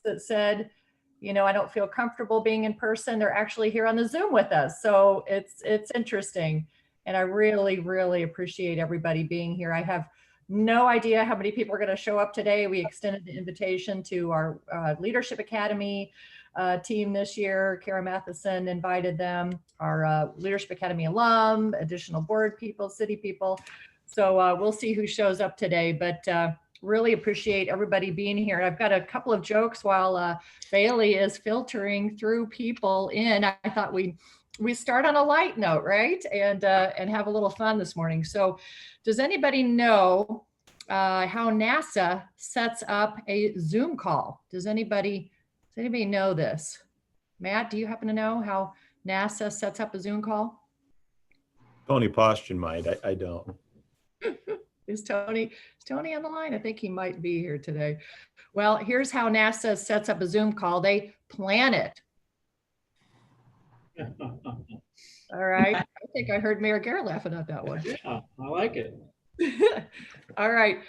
that said, you know, I don't feel comfortable being in person. They're actually here on the Zoom with us. So it's interesting. And I really, really appreciate everybody being here. I have no idea how many people are going to show up today. We extended the invitation to our Leadership Academy team this year. Kara Matheson invited them, our Leadership Academy alum, additional board people, city people. So we'll see who shows up today, but really appreciate everybody being here. I've got a couple of jokes while Bailey is filtering through people in. I thought we start on a light note, right? And have a little fun this morning. So does anybody know how NASA sets up a Zoom call? Does anybody know this? Matt, do you happen to know how NASA sets up a Zoom call? Tony Poston might, I don't. Is Tony on the line? I think he might be here today. Well, here's how NASA sets up a Zoom call. They plan it. All right. I think I heard Mayor Gaer laughing at that one. Yeah, I like it. All right.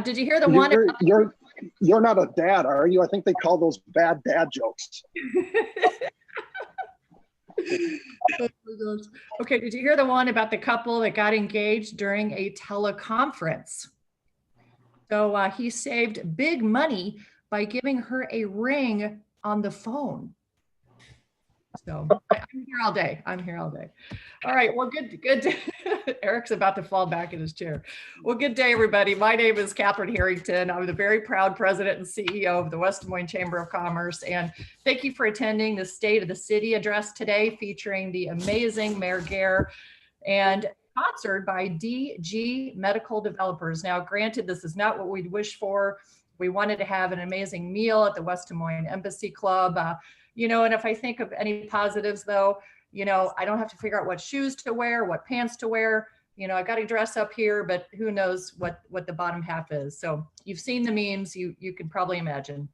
Did you hear the one? You're not a dad, are you? I think they call those bad dad jokes. Okay, did you hear the one about the couple that got engaged during a teleconference? So he saved big money by giving her a ring on the phone. So I'm here all day. All right, well, good. Eric's about to fall back in his chair. Well, good day, everybody. My name is Catherine Harrington. I'm the very proud president and CEO of the West Des Moines Chamber of Commerce. And thank you for attending the State of the City address today, featuring the amazing Mayor Gaer and sponsored by DG Medical Developers. Now, granted, this is not what we'd wish for. We wanted to have an amazing meal at the West Des Moines Embassy Club. You know, and if I think of any positives though, you know, I don't have to figure out what shoes to wear, what pants to wear. You know, I got to dress up here, but who knows what the bottom half is. So you've seen the memes, you can probably imagine.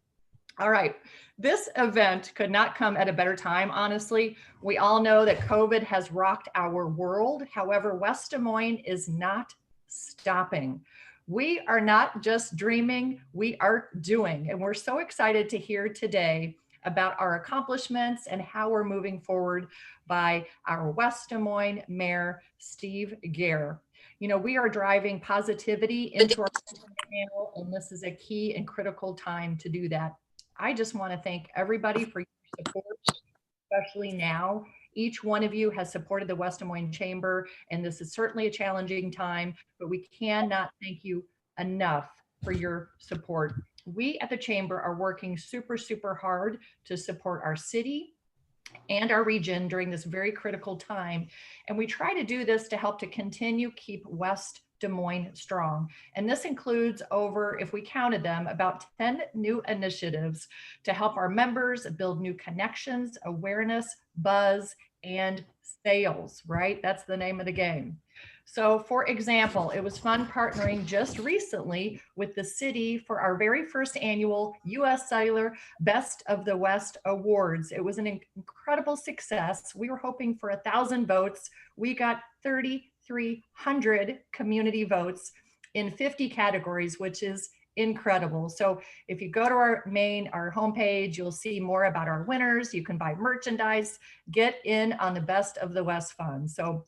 All right, this event could not come at a better time, honestly. We all know that COVID has rocked our world. However, West Des Moines is not stopping. We are not just dreaming, we are doing. And we're so excited to hear today about our accomplishments and how we're moving forward by our West Des Moines Mayor, Steve Gaer. You know, we are driving positivity into our channel, and this is a key and critical time to do that. I just want to thank everybody for your support, especially now. Each one of you has supported the West Des Moines Chamber, and this is certainly a challenging time, but we cannot thank you enough for your support. We at the Chamber are working super, super hard to support our city and our region during this very critical time. And we try to do this to help to continue keep West Des Moines strong. And this includes over, if we counted them, about 10 new initiatives to help our members build new connections, awareness, buzz, and sales, right? That's the name of the game. So for example, it was fun partnering just recently with the city for our very first annual US Cellular Best of the West Awards. It was an incredible success. We were hoping for 1,000 votes. We got 3,300 community votes in 50 categories, which is incredible. So if you go to our homepage, you'll see more about our winners. You can buy merchandise, get in on the Best of the West Fund. So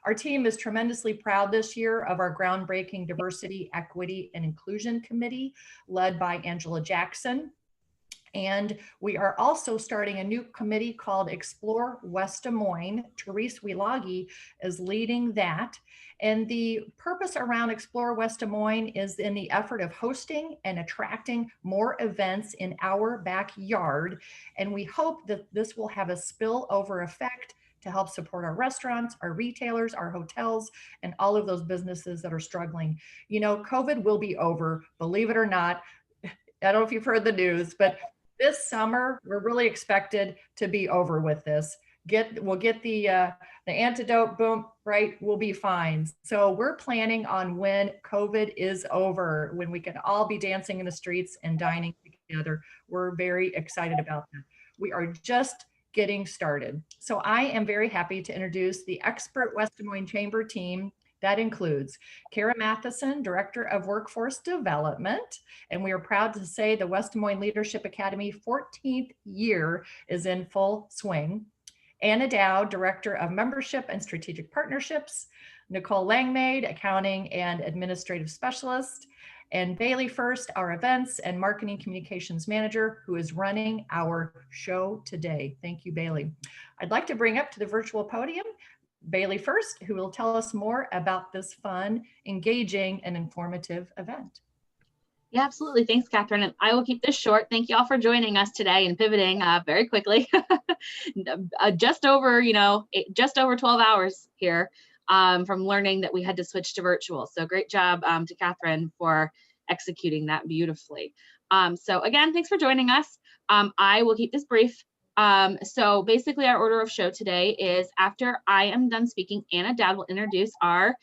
our team is tremendously proud this year of our groundbreaking Diversity, Equity, and Inclusion Committee led by Angela Jackson. And we are also starting a new committee called Explore West Des Moines. Therese Wielagi is leading that. And the purpose around Explore West Des Moines is in the effort of hosting and attracting more events in our backyard. And we hope that this will have a spillover effect to help support our restaurants, our retailers, our hotels, and all of those businesses that are struggling. You know, COVID will be over, believe it or not. I don't know if you've heard the news, but this summer, we're really expected to be over with this. We'll get the antidote, boom, right? We'll be fine. So we're planning on when COVID is over, when we can all be dancing in the streets and dining together. We're very excited about that. We are just getting started. So I am very happy to introduce the expert West Des Moines Chamber team That includes Kara Matheson, Director of Workforce Development. And we are proud to say the West Des Moines Leadership Academy 14th year is in full swing. Anna Dowd, Director of Membership and Strategic Partnerships. Nicole Langmaid, Accounting and Administrative Specialist. And Bailey First, our Events and Marketing Communications Manager, who is running our show today. Thank you, Bailey. I'd like to bring up to the virtual podium Bailey First, who will tell us more about this fun, engaging, and informative event. Yeah, absolutely. Thanks, Catherine. And I will keep this short. Thank you all for joining us today and pivoting very quickly. Just over 12 hours here from learning that we had to switch to virtual. So great job to Catherine for executing that beautifully. So again, thanks for joining us. I will keep this brief. So basically our order of show today is after I am done speaking, Anna Dowd will introduce our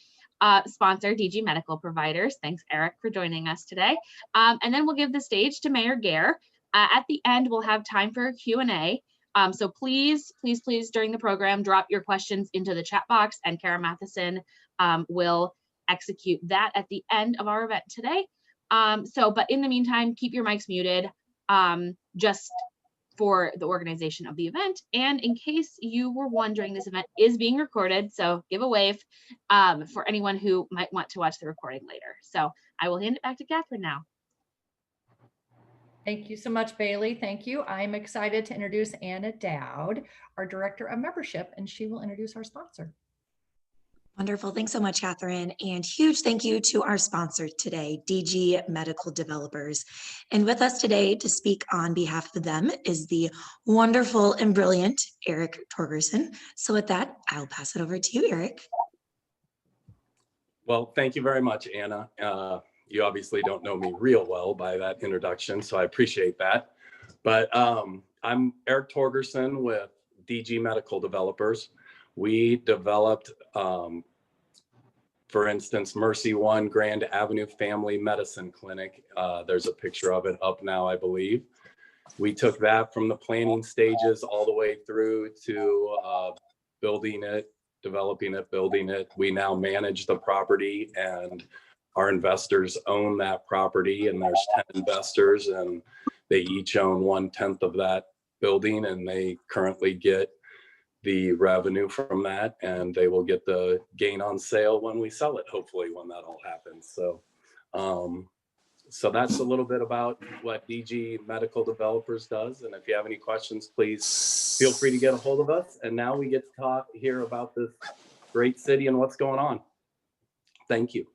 sponsor, DG Medical Providers. Thanks, Eric, for joining us today. And then we'll give the stage to Mayor Gaer. At the end, we'll have time for a Q&A. So please, during the program, drop your questions into the chat box, and Kara Matheson will execute that at the end of our event today. But in the meantime, keep your mics muted just for the organization of the event. And in case you were wondering, this event is being recorded, so give a wave for anyone who might want to watch the recording later. So I will hand it back to Catherine now. Thank you so much, Bailey. Thank you. I'm excited to introduce Anna Dowd, our Director of Membership, and she will introduce our sponsor. Wonderful. Thanks so much, Catherine. And huge thank you to our sponsor today, DG Medical Developers. And with us today to speak on behalf of them is the wonderful and brilliant Eric Torgerson. So with that, I'll pass it over to you, Eric. Well, thank you very much, Anna. You obviously don't know me real well by that introduction, so I appreciate that. But I'm Eric Torgerson with DG Medical Developers. We developed, for instance, Mercy One Grand Avenue Family Medicine Clinic. There's a picture of it up now, I believe. We took that from the planning stages all the way through to building it, developing it, building it. We now manage the property, and our investors own that property, and there's 10 investors, and they each own 1/10 of that building, and they currently get the revenue from that, and they will get the gain on sale when we sell it, hopefully, when that all happens. So so that's a little bit about what DG Medical Developers does. And if you have any questions, please feel free to get a hold of us. And now we get to hear about this great city and what's going on. Thank you.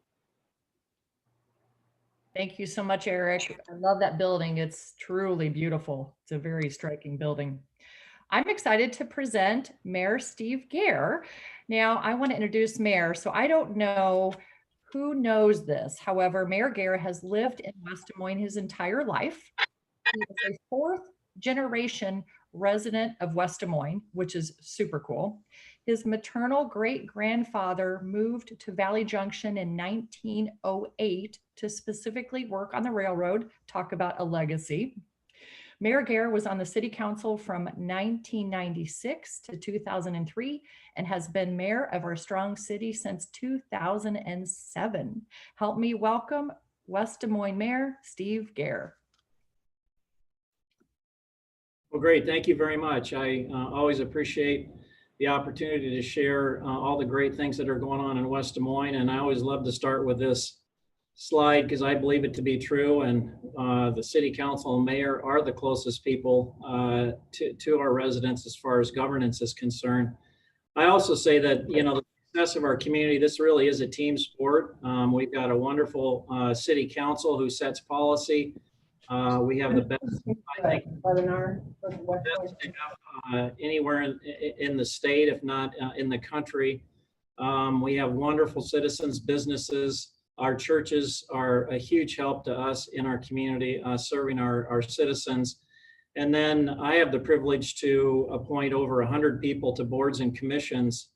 Thank you so much, Eric. I love that building. It's truly beautiful. It's a very striking building. I'm excited to present Mayor Steve Gaer. Now, I want to introduce Mayor. So I don't know who knows this. However, Mayor Gaer has lived in West Des Moines his entire life. He is a fourth generation resident of West Des Moines, which is super cool. His maternal great-grandfather moved to Valley Junction in 1908 to specifically work on the railroad. Talk about a legacy. Mayor Gaer was on the city council from 1996 to 2003 and has been mayor of our strong city since 2007. Help me welcome West Des Moines Mayor Steve Gaer. Well, great. Thank you very much. I always appreciate the opportunity to share all the great things that are going on in West Des Moines. And I always love to start with this slide because I believe it to be true. And the city council and mayor are the closest people to our residents as far as governance is concerned. I also say that, you know, the success of our community, this really is a team sport. We've got a wonderful city council who sets policy. We have the best, I think, anywhere in the state, if not in the country. We have wonderful citizens, businesses. Our churches are a huge help to us in our community, serving our citizens. And then I have the privilege to appoint over 100 people to boards and commissions.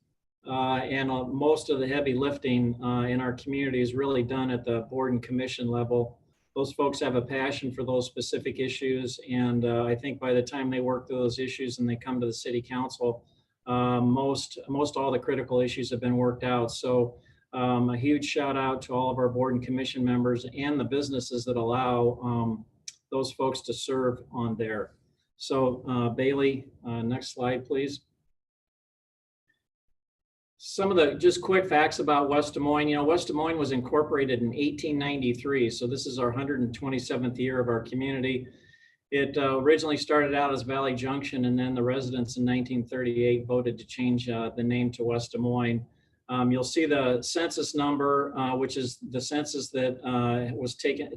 And most of the heavy lifting in our community is really done at the board and commission level. Those folks have a passion for those specific issues. And I think by the time they work through those issues and they come to the city council, most all the critical issues have been worked out. So A huge shout out to all of our board and commission members and the businesses that allow those folks to serve on there. So Bailey, next slide, please. Some of the just quick facts about West Des Moines. You know, West Des Moines was incorporated in 1893. So this is our 127th year of our community. It originally started out as Valley Junction, and then the residents in 1938 voted to change the name to West Des Moines. You'll see the census number, which is the census that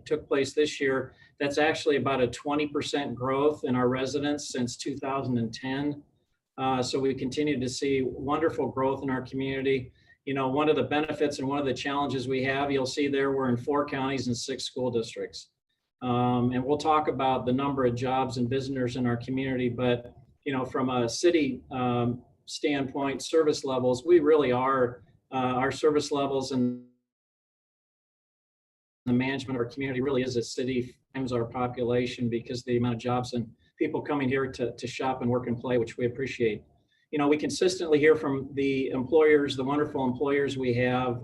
took place this year. That's actually about a 20% growth in our residents since 2010. So we continue to see wonderful growth in our community. You know, one of the benefits and one of the challenges we have, you'll see there, we're in 4 counties and 6 school districts. And we'll talk about the number of jobs and visitors in our community, but, you know, from a city standpoint, service levels, we really are, our service levels and the management of our community really is a city times our population, because the amount of jobs and people coming here to shop and work and play, which we appreciate. You know, we consistently hear from the employers, the wonderful employers we have,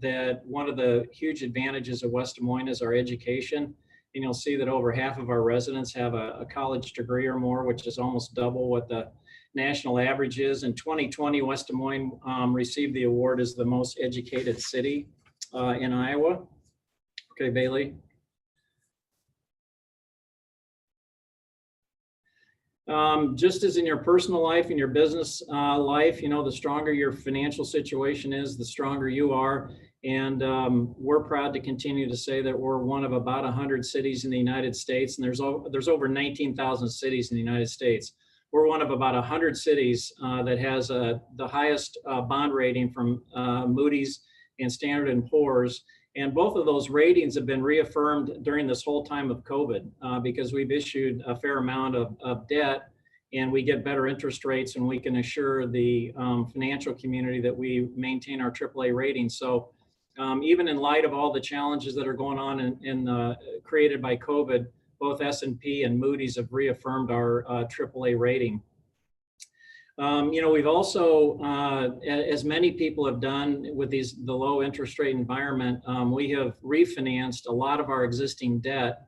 that one of the huge advantages of West Des Moines is our education. And you'll see that over half of our residents have a college degree or more, which is almost double what the national average is. In 2020, West Des Moines received the award as the most educated city in Iowa. Okay, Bailey. Just as in your personal life and your business life, you know, the stronger your financial situation is, the stronger you are. And we're proud to continue to say that we're one of about 100 cities in the United States, and there's over 19,000 cities in the United States. We're one of about 100 cities that has the highest bond rating from Moody's and Standard & Poor's. And both of those ratings have been reaffirmed during this whole time of COVID because we've issued a fair amount of debt, and we get better interest rates, and we can assure the financial community that we maintain our AAA rating. So even in light of all the challenges that are going on created by COVID, both S&P and Moody's have reaffirmed our AAA rating. You know, we've also, as many people have done with the low interest rate environment, we have refinanced a lot of our existing debt,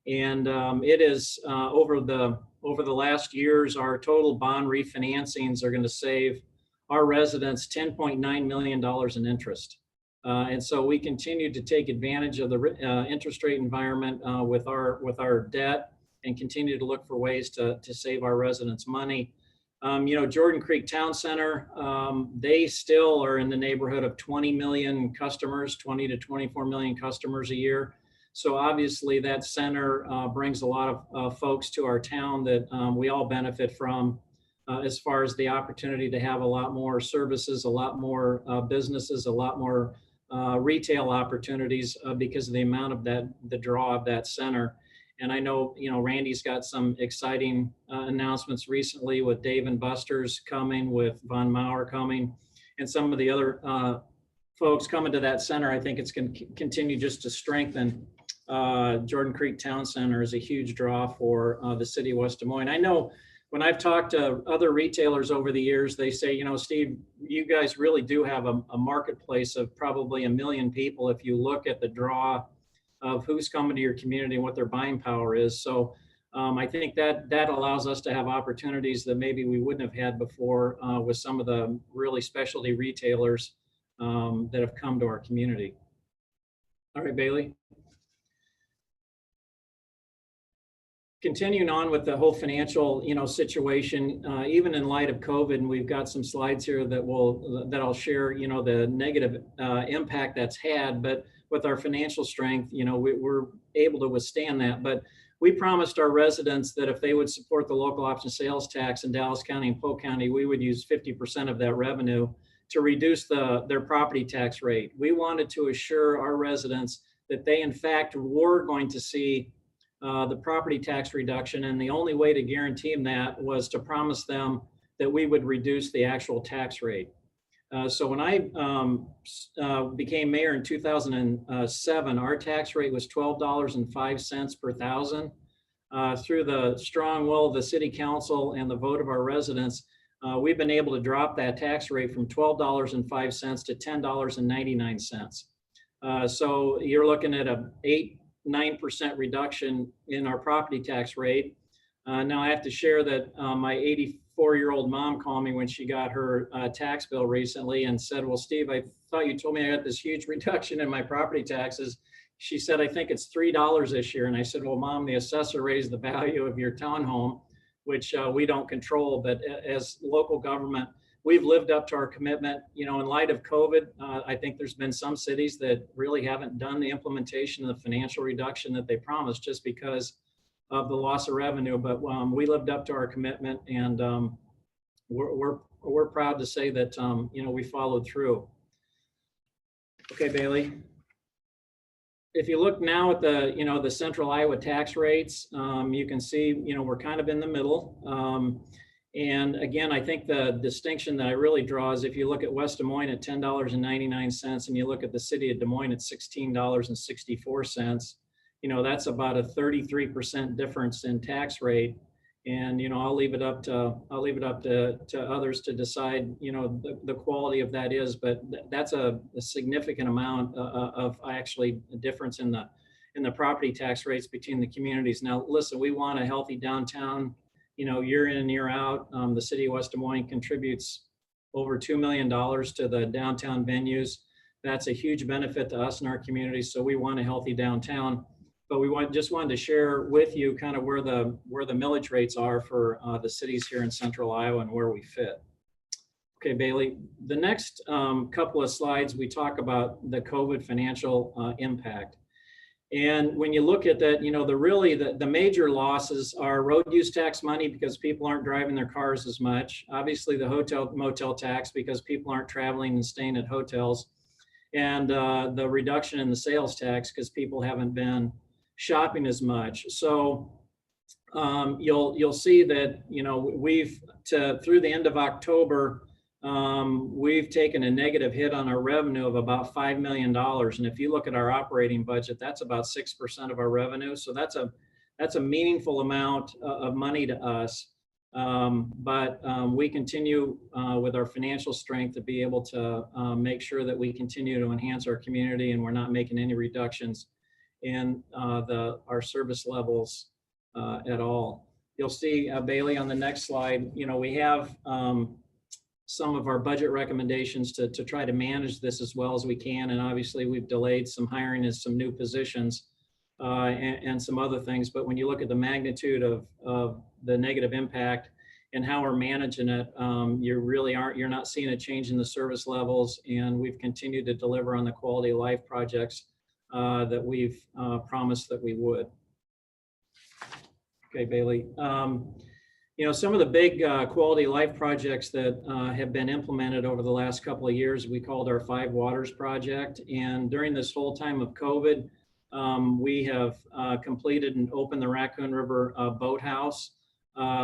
and it is over the last years, our total bond refinancings are going to save our residents $10.9 million in interest. And so we continue to take advantage of the interest rate environment with our debt, and continue to look for ways to save our residents money. You know, Jordan Creek Town Center, they still are in the neighborhood of 20 million customers, 20 to 24 million customers a year. So obviously that center brings a lot of folks to our town that we all benefit from, as far as the opportunity to have a lot more services, a lot more businesses, a lot more retail opportunities because of the amount of the draw of that center. And I know, you know, Randy's got some exciting announcements recently with Dave & Buster's coming, with Von Mauer coming, and some of the other folks coming to that center. I think it's going to continue just to strengthen Jordan Creek Town Center is a huge draw for the city of West Des Moines. I know when I've talked to other retailers over the years, they say, you know, Steve, you guys really do have a marketplace of probably 1 million people if you look at the draw of who's coming to your community and what their buying power is. So I think that allows us to have opportunities that maybe we wouldn't have had before with some of the really specialty retailers that have come to our community. All right, Bailey. Continuing on with the whole financial, you know, situation, even in light of COVID, and we've got some slides here that I'll share, you know, the negative impact that's had, but with our financial strength, you know, we're able to withstand that. But we promised our residents that if they would support the local option sales tax in Dallas County and Polk County, we would use 50% of that revenue to reduce their property tax rate. We wanted to assure our residents that they, in fact, were going to see the property tax reduction. And the only way to guarantee them that was to promise them that we would reduce the actual tax rate. So when I became mayor in 2007, our tax rate was $12.05 per thousand. Through the strong will of the city council and the vote of our residents, we've been able to drop that tax rate from $12.05 to $10.99. So you're looking at a 8-9% reduction in our property tax rate. Now I have to share that my 84-year-old mom called me when she got her tax bill recently and said, well, Steve, I thought you told me I got this huge reduction in my property taxes. She said, I think it's $3 this year. And I said, well, Mom, the assessor raised the value of your townhome, which we don't control, but as local government, we've lived up to our commitment. You know, in light of COVID, I think there's been some cities that really haven't done the implementation of the financial reduction that they promised just because of the loss of revenue. But we lived up to our commitment, and we're proud to say that you know, we followed through. Okay, Bailey. If you look now at the, you know, the central Iowa tax rates, you can see, you know, we're kind of in the middle. And again, I think the distinction that I really draw is if you look at West Des Moines at $10.99 and you look at the city of Des Moines at $16.64, you know, that's about a 33% difference in tax rate. And, you know, I'll leave it up to others to decide, you know, the quality of that is, but that's a significant amount of actually a difference in the property tax rates between the communities. Now, listen, we want a healthy downtown, you know, year in and year out. The city of West Des Moines contributes over $2 million to the downtown venues. That's a huge benefit to us and our communities. So we want a healthy downtown. But we just wanted to share with you kind of where the millage rates are for the cities here in central Iowa and where we fit. Okay, Bailey, the next couple of slides, we talk about the COVID financial impact. And when you look at that, you know, the major losses are road use tax money because people aren't driving their cars as much. Obviously the hotel motel tax because people aren't traveling and staying at hotels. And the reduction in the sales tax because people haven't been shopping as much. So you'll see that, you know, through the end of October, we've taken a negative hit on our revenue of about $5 million. And if you look at our operating budget, that's about 6% of our revenue. So that's a meaningful amount of money to us. But we continue with our financial strength to be able to make sure that we continue to enhance our community and we're not making any reductions in our service levels at all. You'll see, Bailey, on the next slide, you know, we have some of our budget recommendations to try to manage this as well as we can. And obviously we've delayed some hiring in some new positions and some other things. But when you look at the magnitude of the negative impact and how we're managing it, you're not seeing a change in the service levels. And we've continued to deliver on the quality of life projects that we've promised that we would. Okay, Bailey. You know, some of the big quality of life projects that have been implemented over the last couple of years, we called our 5 Waters project. And during this whole time of COVID, we have completed and opened the Raccoon River Boathouse,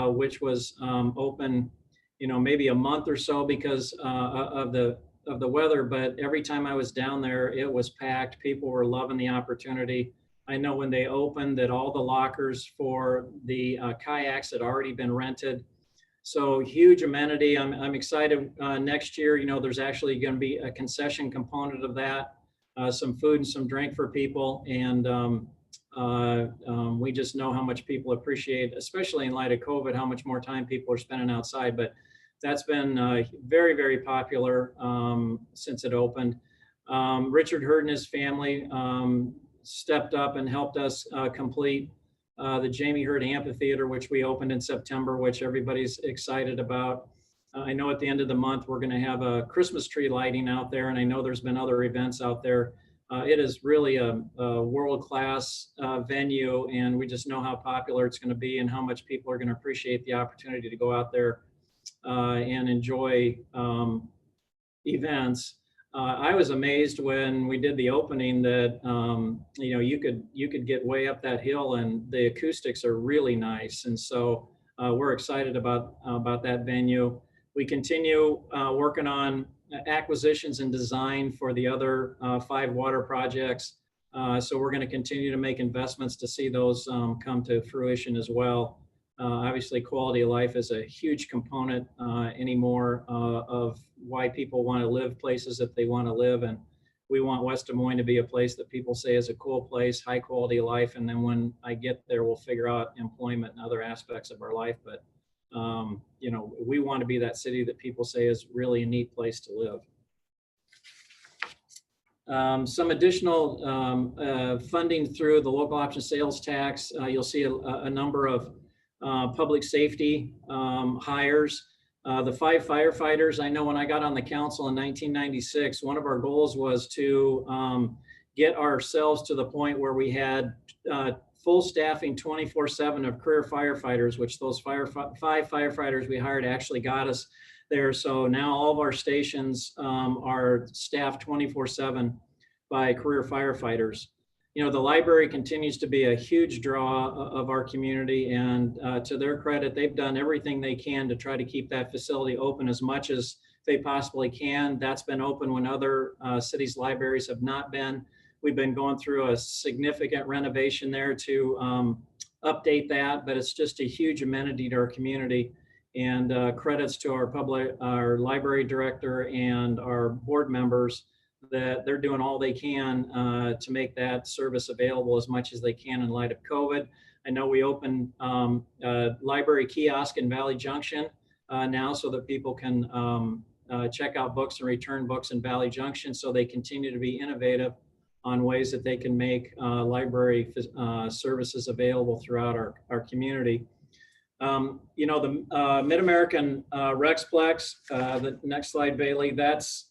which was open, you know, maybe a month or so because of the weather, but every time I was down there, it was packed. People were loving the opportunity. I know when they opened that all the lockers for the kayaks had already been rented. So huge amenity. I'm excited next year, you know, there's actually going to be a concession component of that, some food and some drink for people. And we just know how much people appreciate, especially in light of COVID, how much more time people are spending outside. But that's been very, very popular since it opened. Richard Hurd and his family stepped up and helped us complete the Jamie Hurd Amphitheater, which we opened in September, which everybody's excited about. I know at the end of the month, we're going to have a Christmas tree lighting out there, and I know there's been other events out there. It is really a world-class venue, and we just know how popular it's going to be and how much people are going to appreciate the opportunity to go out there and enjoy events. I was amazed when we did the opening that you know, you could get way up that hill and the acoustics are really nice, and so we're excited about that venue. We continue working on acquisitions and design for the other 5 water projects, so we're going to continue to make investments to see those come to fruition as well. Obviously, quality of life is a huge component anymore of why people want to live places that they want to live. And we want West Des Moines to be a place that people say is a cool place, high quality of life. And then when I get there, we'll figure out employment and other aspects of our life. But, you know, we want to be that city that people say is really a neat place to live. Some additional funding through the local option sales tax. You'll see a number of public safety hires. The 5 firefighters, I know when I got on the council in 1996, one of our goals was to get ourselves to the point where we had full staffing 24/7 of career firefighters, which those 5 firefighters we hired actually got us there. So now all of our stations are staffed 24/7 by career firefighters. You know, the library continues to be a huge draw of our community, and to their credit, they've done everything they can to try to keep that facility open as much as they possibly can. That's been open when other cities' libraries have not been. We've been going through a significant renovation there to update that, but it's just a huge amenity to our community. And credits to our library director and our board members that they're doing all they can to make that service available as much as they can in light of COVID. I know we opened a library kiosk in Valley Junction now so that people can check out books and return books in Valley Junction. So they continue to be innovative on ways that they can make library services available throughout our community. You know, the Mid-American Rexplex, the next slide, Bailey, that's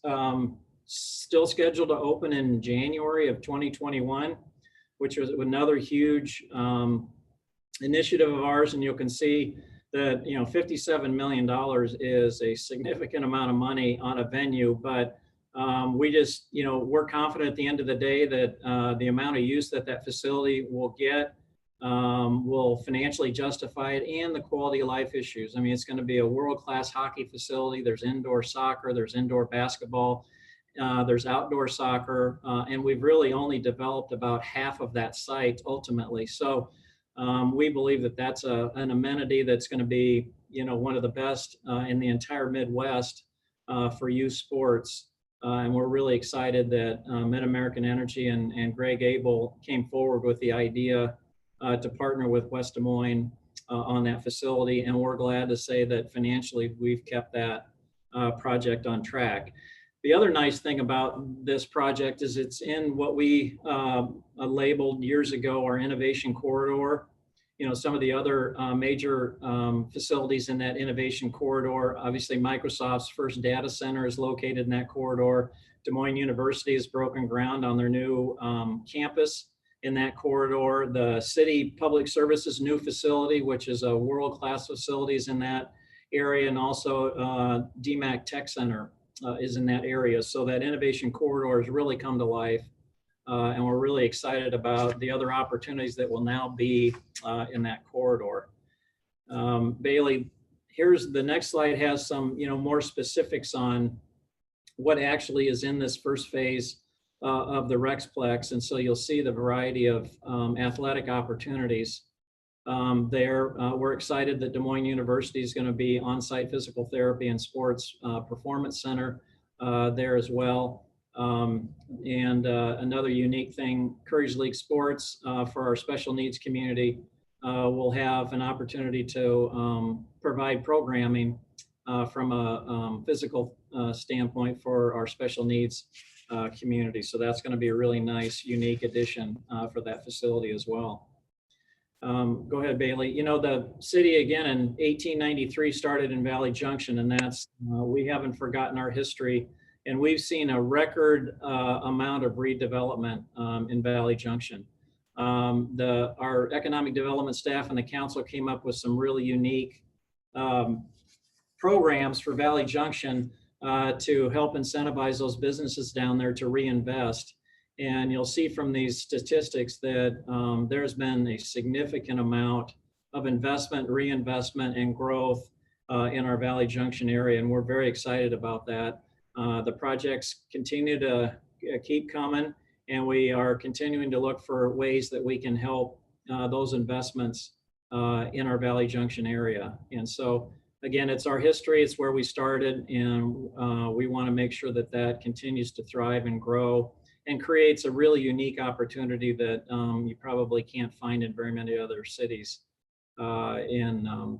still scheduled to open in January of 2021, which was another huge initiative of ours. And you can see that, you know, $57 million is a significant amount of money on a venue, but we just, you know, we're confident at the end of the day that the amount of use that facility will get will financially justify it, and the quality of life issues. I mean, it's going to be a world-class hockey facility. There's indoor soccer, there's indoor basketball, there's outdoor soccer, and we've really only developed about half of that site ultimately. So we believe that that's an amenity that's going to be, you know, one of the best in the entire Midwest for youth sports. And we're really excited that Mid-American Energy and Greg Abel came forward with the idea to partner with West Des Moines on that facility. And we're glad to say that financially we've kept that project on track. The other nice thing about this project is it's in what we labeled years ago our innovation corridor. You know, some of the other major facilities in that innovation corridor, obviously Microsoft's first data center is located in that corridor. Des Moines University has broken ground on their new campus in that corridor. The city public services new facility, which is a world-class facilities in that area, and also DMAC Tech Center is in that area. So that innovation corridor has really come to life. And we're really excited about the other opportunities that will now be in that corridor. Bailey, here's the next slide, has some, you know, more specifics on what actually is in this first phase of the Rexplex. And so you'll see the variety of athletic opportunities there. We're excited that Des Moines University is going to be on-site physical therapy and sports performance center there as well. And another unique thing, Courage League Sports for our special needs community will have an opportunity to provide programming from a physical standpoint for our special needs community. So that's going to be a really nice, unique addition for that facility as well. Go ahead, Bailey. You know, the city again in 1893 started in Valley Junction, and that's, we haven't forgotten our history. And we've seen a record amount of redevelopment in Valley Junction. Our economic development staff and the council came up with some really unique programs for Valley Junction to help incentivize those businesses down there to reinvest. And you'll see from these statistics that there's been a significant amount of investment, reinvestment, and growth in our Valley Junction area. And we're very excited about that. The projects continue to keep coming, and we are continuing to look for ways that we can help those investments in our Valley Junction area. And so again, it's our history, it's where we started, and we want to make sure that that continues to thrive and grow and creates a really unique opportunity that you probably can't find in very many other cities in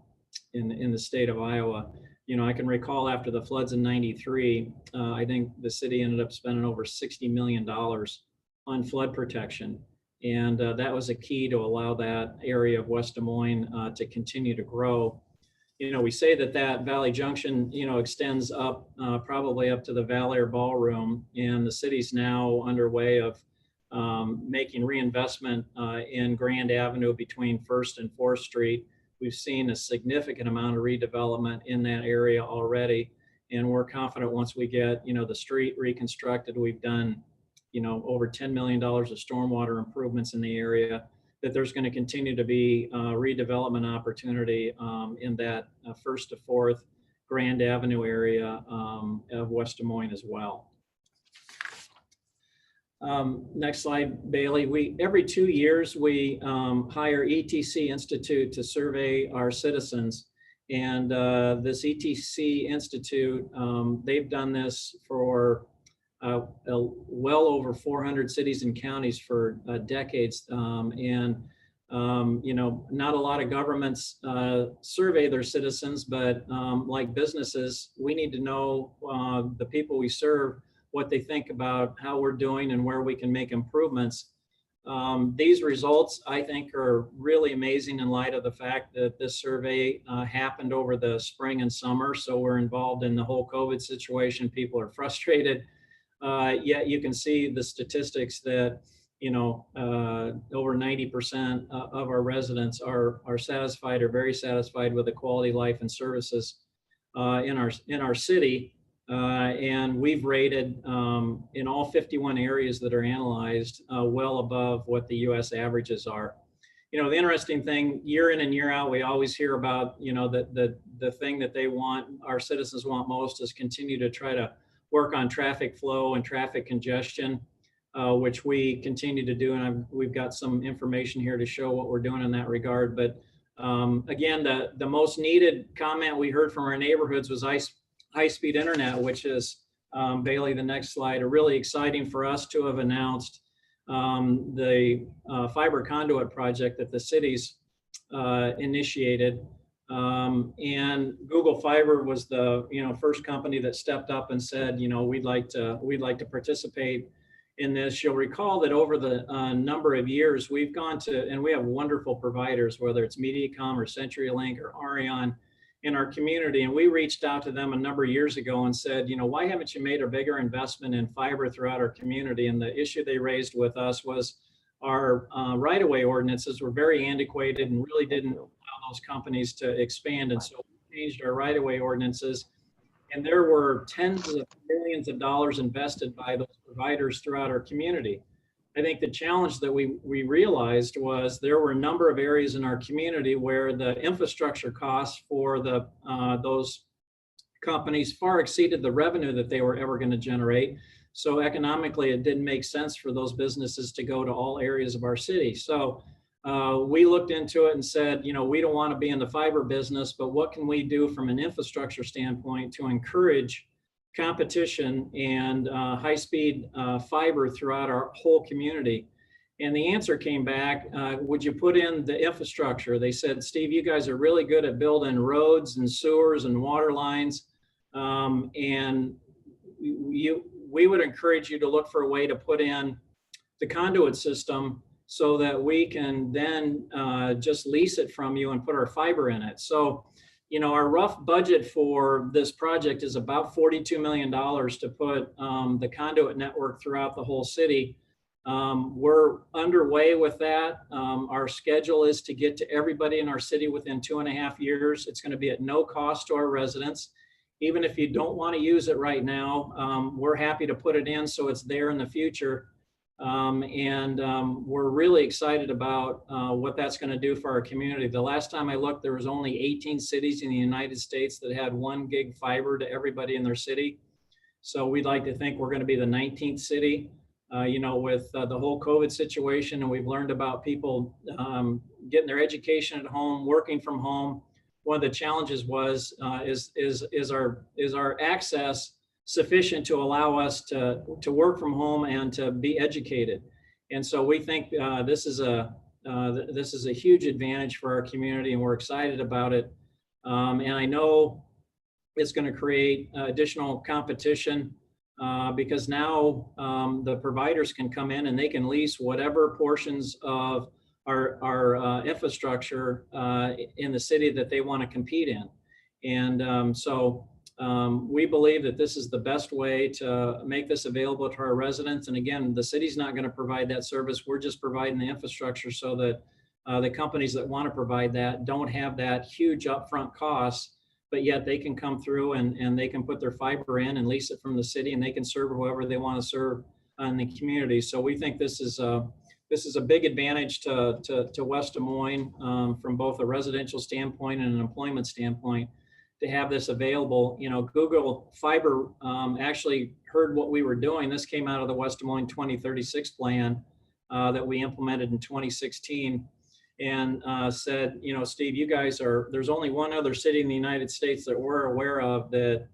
the state of Iowa. You know, I can recall after the floods in '93, I think the city ended up spending over $60 million on flood protection. And that was a key to allow that area of West Des Moines to continue to grow. You know, we say that that Valley Junction, you know, extends up probably up to the Valley or Ballroom, and the city's now underway of making reinvestment in Grand Avenue between 1st and 4th Street. We've seen a significant amount of redevelopment in that area already, and we're confident once we get, you know, the street reconstructed, we've done, you know, over $10 million of stormwater improvements in the area, that there's going to continue to be redevelopment opportunity in that 1st to 4th Grand Avenue area of West Des Moines as well. Next slide, Bailey. Every 2 years, we hire ETC Institute to survey our citizens. And this ETC Institute, they've done this for well over 400 cities and counties for decades. You know, not a lot of governments survey their citizens, but like businesses, we need to know the people we serve, what they think about how we're doing and where we can make improvements. These results, I think, are really amazing in light of the fact that this survey happened over the spring and summer. So we're involved in the whole COVID situation. People are frustrated. Yet you can see the statistics that, you know, over 90% of our residents are satisfied or very satisfied with the quality of life and services in our city. And we've rated in all 51 areas that are analyzed well above what the US averages are. You know, the interesting thing, year in and year out, we always hear about, you know, the thing that they want, our citizens want most, is continue to try to work on traffic flow and traffic congestion, which we continue to do. And we've got some information here to show what we're doing in that regard. But again, the most needed comment we heard from our neighborhoods was high-speed internet, which is, Bailey, the next slide, really exciting for us to have announced the fiber conduit project that the city's initiated. And Google Fiber was the, you know, first company that stepped up and said, you know, we'd like to participate in this. You'll recall that over the number of years, we've gone to, and we have wonderful providers, whether it's Mediacom or CenturyLink or Arion in our community. And we reached out to them a number of years ago and said, you know, why haven't you made a bigger investment in fiber throughout our community? And the issue they raised with us was our right-of-way ordinances were very antiquated and really didn't allow those companies to expand. And so we changed our right-of-way ordinances, and there were tens of millions of dollars invested by those providers throughout our community. I think the challenge that we realized was there were a number of areas in our community where the infrastructure costs for those companies far exceeded the revenue that they were ever going to generate. So economically, it didn't make sense for those businesses to go to all areas of our city. So we looked into it and said, you know, we don't want to be in the fiber business, but what can we do from an infrastructure standpoint to encourage competition and high-speed fiber throughout our whole community? And the answer came back, would you put in the infrastructure? They said, Steve, you guys are really good at building roads and sewers and water lines. And we would encourage you to look for a way to put in the conduit system so that we can then just lease it from you and put our fiber in it. So, you know, our rough budget for this project is about $42 million to put the conduit network throughout the whole city. We're underway with that. Our schedule is to get to everybody in our city within 2.5 years. It's going to be at no cost to our residents. Even if you don't want to use it right now, we're happy to put it in so it's there in the future. We're really excited about what that's going to do for our community. The last time I looked, there was only 18 cities in the United States that had 1 gig fiber to everybody in their city. So we'd like to think we're going to be the 19th city. with the whole COVID situation, and we've learned about people getting their education at home, working from home. One of the challenges was is our access sufficient to allow us to work from home and to be educated? And so we think this is a huge advantage for our community, and we're excited about it. And I know it's going to create additional competition because now the providers can come in and they can lease whatever portions of our infrastructure in the city that they want to compete in. And so we believe that this is the best way to make this available to our residents. And again, the city's not going to provide that service. We're just providing the infrastructure so that the companies that want to provide that don't have that huge upfront cost, but yet they can come through and they can put their fiber in and lease it from the city, and they can serve whoever they want to serve in the community. So we think this is a big advantage to West Des Moines from both a residential standpoint and an employment standpoint to have this available. Google Fiber actually heard what we were doing. This came out of the West Des Moines 2036 plan that we implemented in 2016, and said, Steve, you guys there's only one other city in the United States that we're aware of that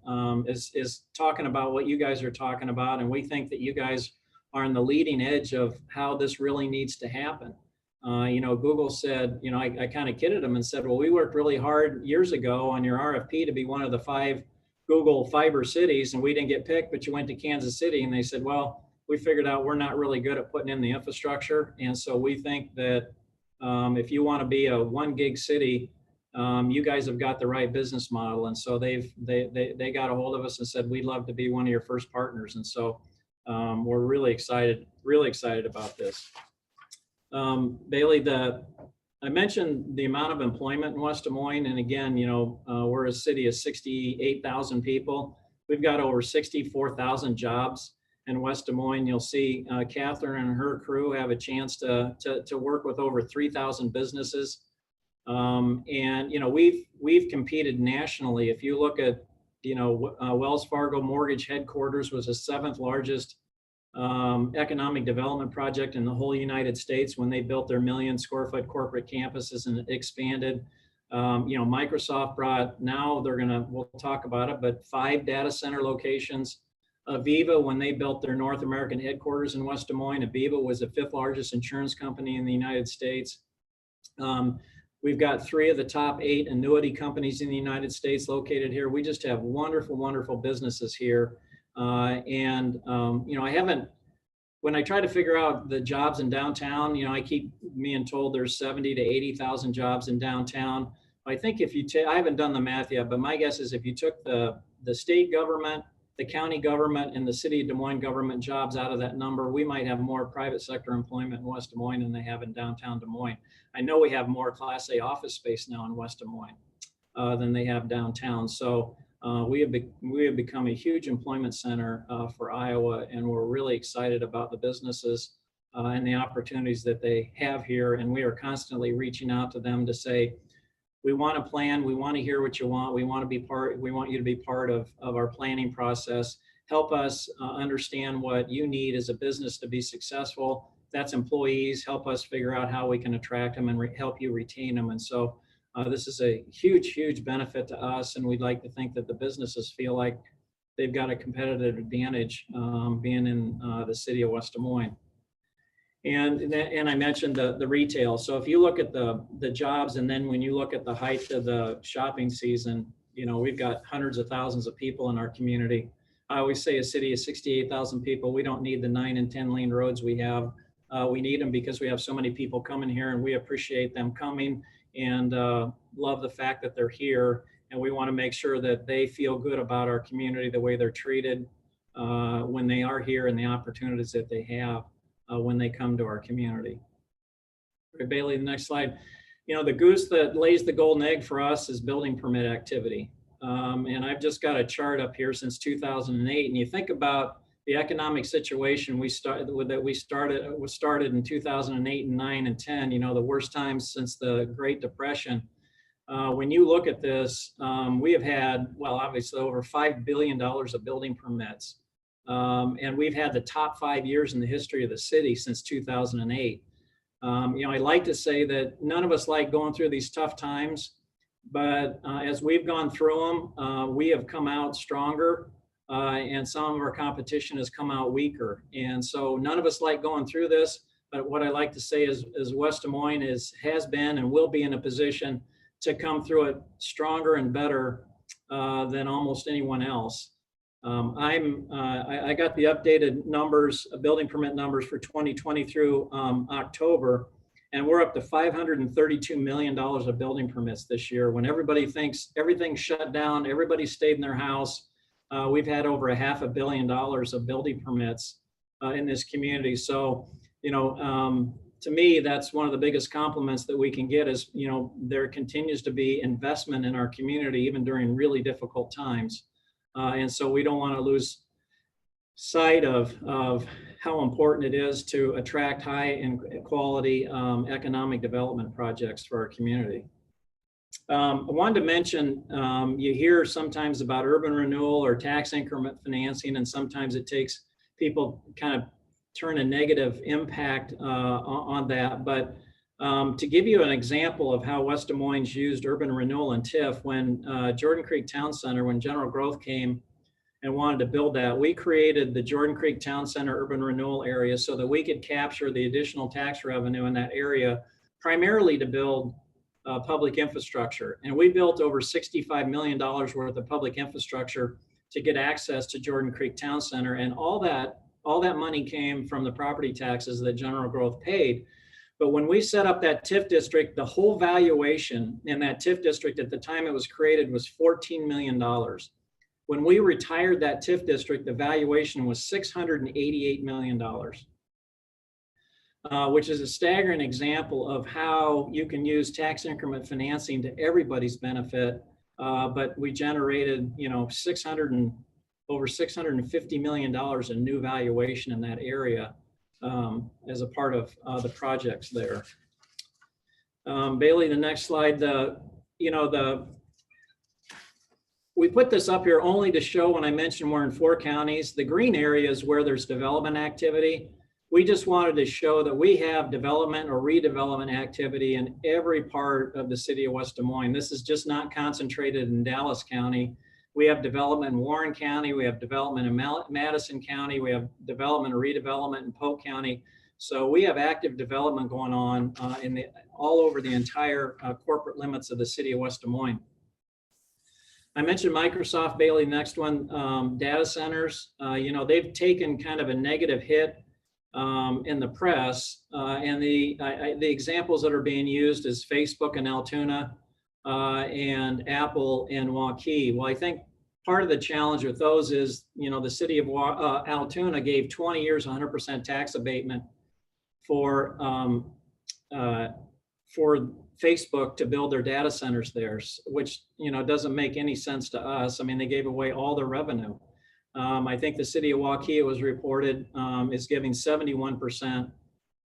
is talking about what you guys are talking about. And we think that you guys are on the leading edge of how this really needs to happen. Google said, I kind of kidded them and said, well, we worked really hard years ago on your RFP to be one of the 5 Google fiber cities, and we didn't get picked, but you went to Kansas City. And they said, well, we figured out we're not really good at putting in the infrastructure. And so we think that if you want to be a 1 gig city, you guys have got the right business model. And so they got a hold of us and said, we'd love to be one of your first partners. And so we're really excited about this. Bailey, I mentioned the amount of employment in West Des Moines. And again, we're a city of 68,000 people. We've got over 64,000 jobs in West Des Moines. You'll see Catherine and her crew have a chance to work with over 3,000 businesses. And, we've competed nationally. If you look at, Wells Fargo Mortgage headquarters was the 7th largest economic development project in the whole United States when they built their 1 million square foot corporate campuses and expanded. Microsoft brought, now we'll talk about it, but 5 data center locations. Aviva, when they built their North American headquarters in West Des Moines, Aviva was the 5th largest insurance company in the United States. We've got 3 of the top 8 annuity companies in the United States located here. We just have wonderful, wonderful businesses here. When I try to figure out the jobs in downtown, I keep being told there's 70 to 80,000 jobs in downtown. I think if you I haven't done the math yet, but my guess is if you took the state government, the county government, and the city of Des Moines government jobs out of that number, we might have more private sector employment in West Des Moines than they have in downtown Des Moines. I know we have more Class A office space now in West Des Moines than they have downtown. So we have become a huge employment center for Iowa, and we're really excited about the businesses and the opportunities that they have here. And we are constantly reaching out to them to say, we want to plan, we want to hear what you want, we want you to be part of our planning process. Help us understand what you need as a business to be successful. That's employees. Help us figure out how we can attract them and help you retain them. And so this is a huge, huge benefit to us, and we'd like to think that the businesses feel like they've got a competitive advantage being in the city of West Des Moines. And I mentioned the retail. So if you look at the jobs, and then when you look at the height of the shopping season, we've got hundreds of thousands of people in our community. I always say a city of 68,000 people, we don't need the 9 and 10 lane roads we have. We need them because we have so many people coming here, and we appreciate them coming and love the fact that they're here. And we want to make sure that they feel good about our community, the way they're treated when they are here, and the opportunities that they have when they come to our community. Okay, Bailey, the next slide. The goose that lays the golden egg for us is building permit activity. And I've just got a chart up here since 2008. And you think about the economic situation was started in 2008 and 9 and 10, the worst times since the Great Depression. When you look at this, we have had, well, obviously over $5 billion of building permits And we've had the top 5 years in the history of the city since 2008. I like to say that none of us like going through these tough times, but as we've gone through them, we have come out stronger, and some of our competition has come out weaker. And so none of us like going through this, but what I like to say is West Des Moines has been and will be in a position to come through it stronger and better than almost anyone else. I got the updated numbers, building permit numbers for 2020 through October, and we're up to $532 million of building permits this year. When everybody thinks everything's shut down, everybody stayed in their house, we've had over $500 million of building permits in this community. So, to me, that's one of the biggest compliments that we can get is, there continues to be investment in our community, even during really difficult times. And so we don't want to lose sight of how important it is to attract high and quality economic development projects for our community. I wanted to mention, you hear sometimes about urban renewal or tax increment financing, and sometimes it takes people kind of turn a negative impact on that. But to give you an example of how West Des Moines used urban renewal and TIF, when Jordan Creek Town Center, when General Growth came and wanted to build that, we created the Jordan Creek Town Center urban renewal area so that we could capture the additional tax revenue in that area, primarily to build public infrastructure. And we built over $65 million worth of public infrastructure to get access to Jordan Creek Town Center. And all that money came from the property taxes that General Growth paid. But when we set up that TIF district, the whole valuation in that TIF district at the time it was created was $14 million. When we retired that TIF district, the valuation was $688 million, which is a staggering example of how you can use tax increment financing to everybody's benefit. But we generated, over $650 million in new valuation in that area as a part of the projects there. Bailey, the next slide. We put this up here only to show, when I mentioned we're in 4 counties, the green areas where there's development activity. We just wanted to show that we have development or redevelopment activity in every part of the city of West Des Moines. This is just not concentrated in Dallas County. We have development in Warren County. We have development in Madison County. We have development or redevelopment in Polk County. So we have active development going on all over the entire corporate limits of the city of West Des Moines. I mentioned Microsoft, Bailey, next one, data centers. They've taken kind of a negative hit in the press. And the examples that are being used is Facebook in Altoona and Apple in Waukee. Well, I think part of the challenge with those is, the city of Altoona gave 20 years, 100% tax abatement for Facebook to build their data centers there, which, doesn't make any sense to us. I mean, they gave away all their revenue. I think the city of Waukee, it was reported, is giving 71%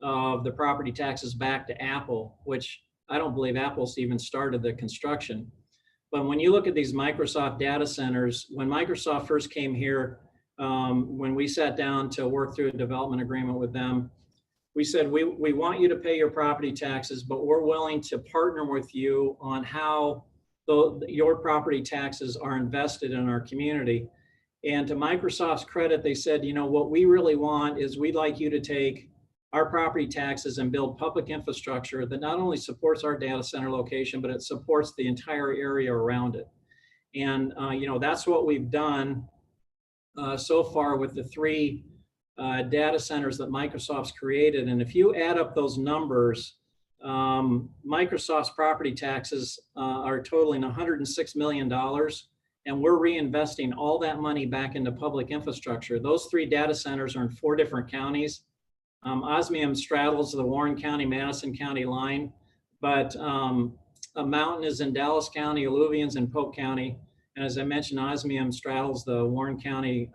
of the property taxes back to Apple, which I don't believe Apple's even started the construction. But when you look at these Microsoft data centers, when Microsoft first came here, when we sat down to work through a development agreement with them, we said, we want you to pay your property taxes, but we're willing to partner with you on how your property taxes are invested in our community. And to Microsoft's credit, they said, what we really want is we'd like you to take our property taxes and build public infrastructure that not only supports our data center location, but it supports the entire area around it. And, that's what we've done so far with the 3 data centers that Microsoft's created. And if you add up those numbers, Microsoft's property taxes are totaling $106 million. And we're reinvesting all that money back into public infrastructure. Those 3 data centers are in 4 different counties. Osmium straddles the Warren County, Madison County line, but Mountain is in Dallas County, Alluvian's in Polk County. And as I mentioned, Osmium straddles the Warren County,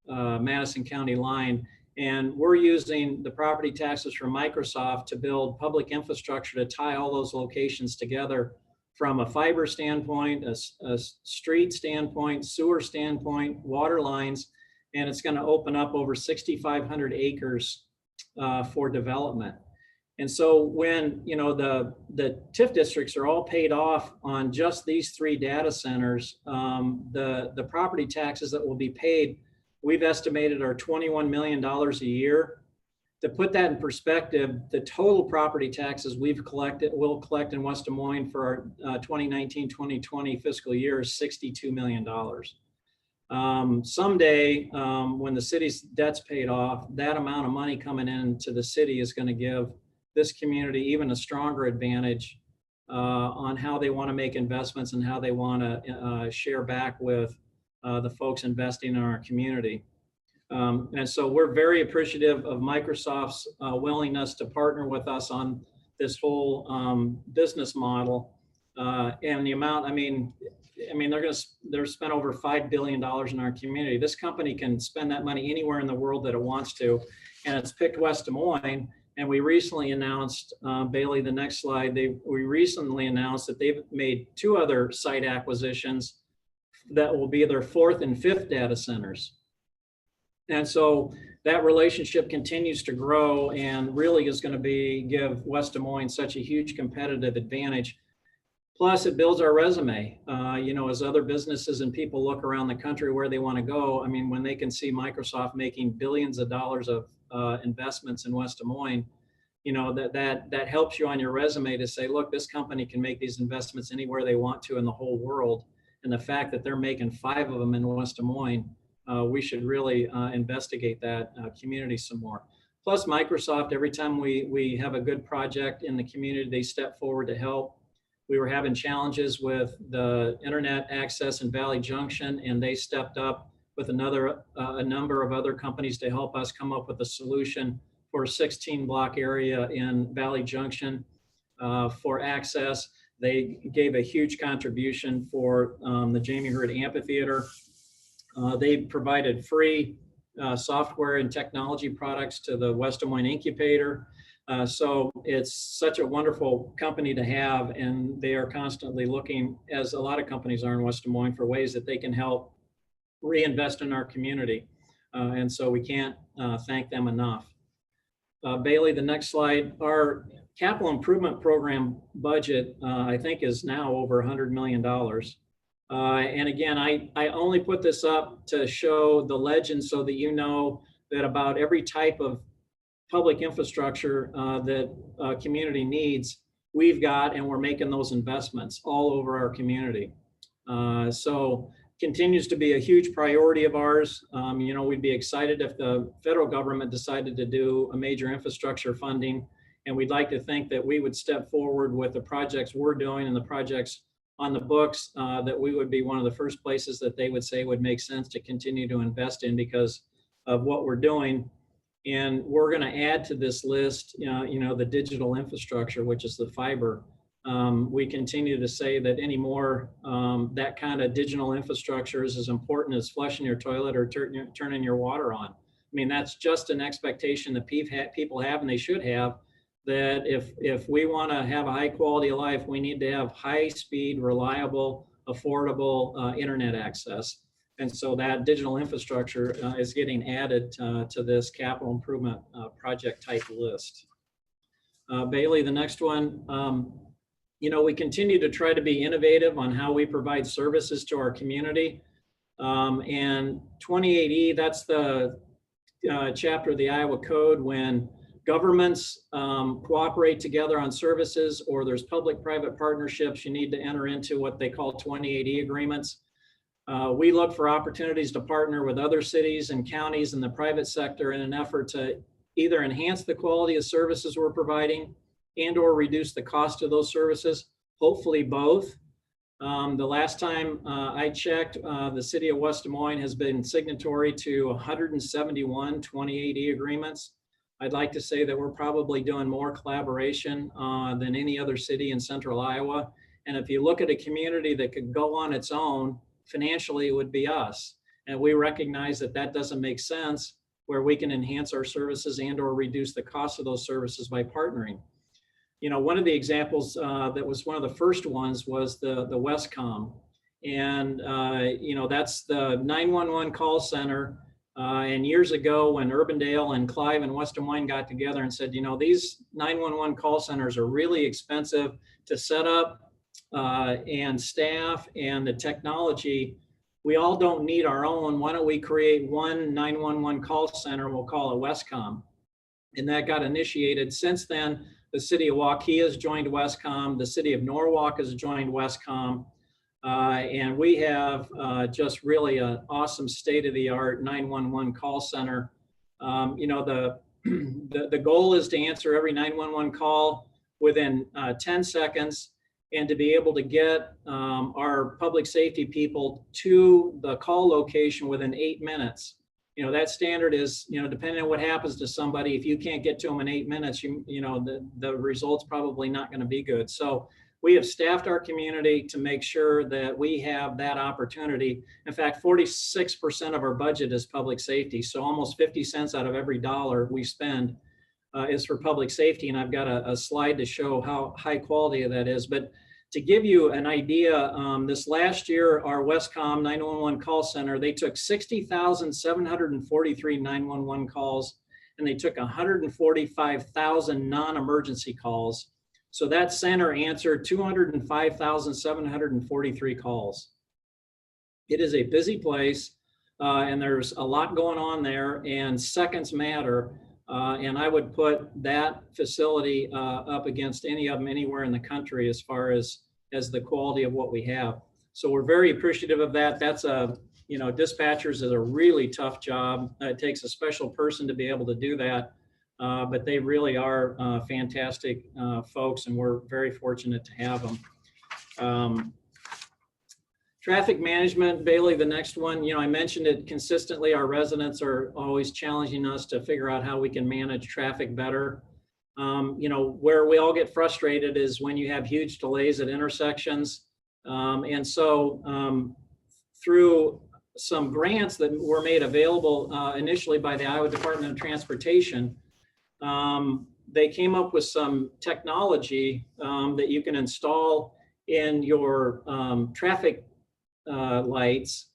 Madison County line. And we're using the property taxes from Microsoft to build public infrastructure to tie all those locations together from a fiber standpoint, a street standpoint, sewer standpoint, water lines. and it's going to open up over 6,500 acres for development. And so when, you know, the TIF districts are all paid off on just these 3 data centers, the property taxes that will be paid, we've estimated are $21 million a year. To put that in perspective, the total property taxes we'll collect in West Des Moines for our 2019-2020 fiscal year is $62 million. Someday, when the city's debt's paid off, that amount of money coming into the city is going to give this community even a stronger advantage on how they want to make investments and how they want to share back with the folks investing in our community. And so we're very appreciative of Microsoft's willingness to partner with us on this whole business model. And the amount, I mean, they're spent over $5 billion in our community. This company can spend that money anywhere in the world that it wants to, and it's picked West Des Moines. And we recently announced, Bailey, the next slide, we recently announced that they've made 2 other site acquisitions that will be their 4th and 5th data centers. And so that relationship continues to grow and really is going to give West Des Moines such a huge competitive advantage. Plus, it builds our resume. You know, as other businesses and people look around the country where they want to go, I mean, when they can see Microsoft making billions of dollars of investments in West Des Moines, you know, that helps you on your resume to say, look, this company can make these investments anywhere they want to in the whole world. And the fact that they're making 5 of them in West Des Moines, we should really investigate that community some more. Plus, Microsoft, every time we have a good project in the community, they step forward to help. We were having challenges with the internet access in Valley Junction, and they stepped up with a number of other companies to help us come up with a solution for a 16-block area in Valley Junction for access. They gave a huge contribution for the Jamie Hurd Amphitheater. They provided free software and technology products to the West Des Moines Incubator. So it's such a wonderful company to have, and they are constantly looking, as a lot of companies are in West Des Moines, for ways that they can help reinvest in our community. And so we can't thank them enough. Bailey, the next slide. Our capital improvement program budget, I think, is now over $100 million. And again, I only put this up to show the legend so that you know that about every type of public infrastructure that a community needs, we've got, and we're making those investments all over our community. So continues to be a huge priority of ours. You know, we'd be excited if the federal government decided to do a major infrastructure funding, and we'd like to think that we would step forward with the projects we're doing and the projects on the books, that we would be one of the first places that they would say would make sense to continue to invest in because of what we're doing. And we're going to add to this list, you know, the digital infrastructure, which is the fiber. We continue to say that any more that kind of digital infrastructure is as important as flushing your toilet or turning your water on. I mean, that's just an expectation that people have, and they should have, that if we want to have a high quality of life, we need to have high speed, reliable, affordable internet access. And so that digital infrastructure is getting added to this capital improvement project type list. Bailey, the next one. You know, we continue to try to be innovative on how we provide services to our community. And 28E, that's the chapter of the Iowa Code when governments cooperate together on services, or there's public-private partnerships, you need to enter into what they call 28E agreements. We look for opportunities to partner with other cities and counties in the private sector in an effort to either enhance the quality of services we're providing and or reduce the cost of those services, hopefully both. The last time I checked, the city of West Des Moines has been signatory to 171 28E agreements. I'd like to say that we're probably doing more collaboration than any other city in central Iowa. And if you look at a community that could go on its own, financially it would be us. And we recognize that that doesn't make sense, where we can enhance our services and or reduce the cost of those services by partnering. You know, one of the examples that was one of the first ones was the Westcom. And, you know, that's the 911 call center And years ago, when Urbandale and Clive and West Des Moines got together and said, you know, these 911 call centers are really expensive to set up and staff, and the technology, we all don't need our own. Why don't we create one 911 call center? We'll call it Westcom. And that got initiated. Since then, the city of Waukee has joined Westcom. The city of Norwalk has joined Westcom. And we have just really an awesome state-of-the-art 911 call center. You know, the goal is to answer every 911 call within 10 seconds, and to be able to get our public safety people to the call location within 8 minutes. You know, that standard is, you know, depending on what happens to somebody, if you can't get to them in 8 minutes, you know, the result's probably not going to be good. So we have staffed our community to make sure that we have that opportunity. In fact, 46% of our budget is public safety. So almost 50 cents out of every dollar we spend is for public safety. And I've got a slide to show how high quality that is. But to give you an idea, this last year, our Westcom 911 call center, they took 60,743 911 calls, and they took 145,000 non-emergency calls. So that center answered 205,743 calls. It is a busy place, and there's a lot going on there, and seconds matter. And I would put that facility up against any of them anywhere in the country as far as the quality of what we have. So we're very appreciative of that. That's you know, dispatchers is a really tough job. It takes a special person to be able to do that. But they really are fantastic folks, and we're very fortunate to have them. Traffic management, Bailey, the next one, you know, I mentioned it consistently. Our residents are always challenging us to figure out how we can manage traffic better. You know, where we all get frustrated is when you have huge delays at intersections. And so through some grants that were made available initially by the Iowa Department of Transportation, they came up with some technology that you can install in your traffic lights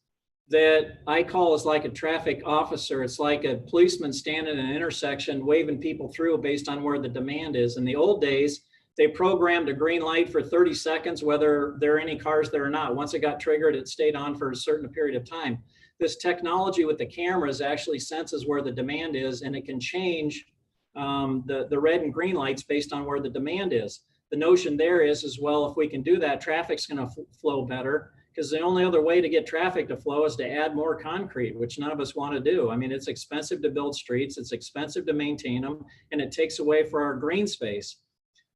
that I call is like a traffic officer. It's like a policeman standing in an intersection waving people through based on where the demand is. In the old days, they programmed a green light for 30 seconds, whether there are any cars there or not. Once it got triggered, it stayed on for a certain period of time. This technology with the cameras actually senses where the demand is, and it can change the red and green lights based on where the demand is. The notion there is well, if we can do that, traffic's going to flow better, because the only other way to get traffic to flow is to add more concrete, which none of us want to do. I mean, it's expensive to build streets, it's expensive to maintain them, and it takes away for our green space.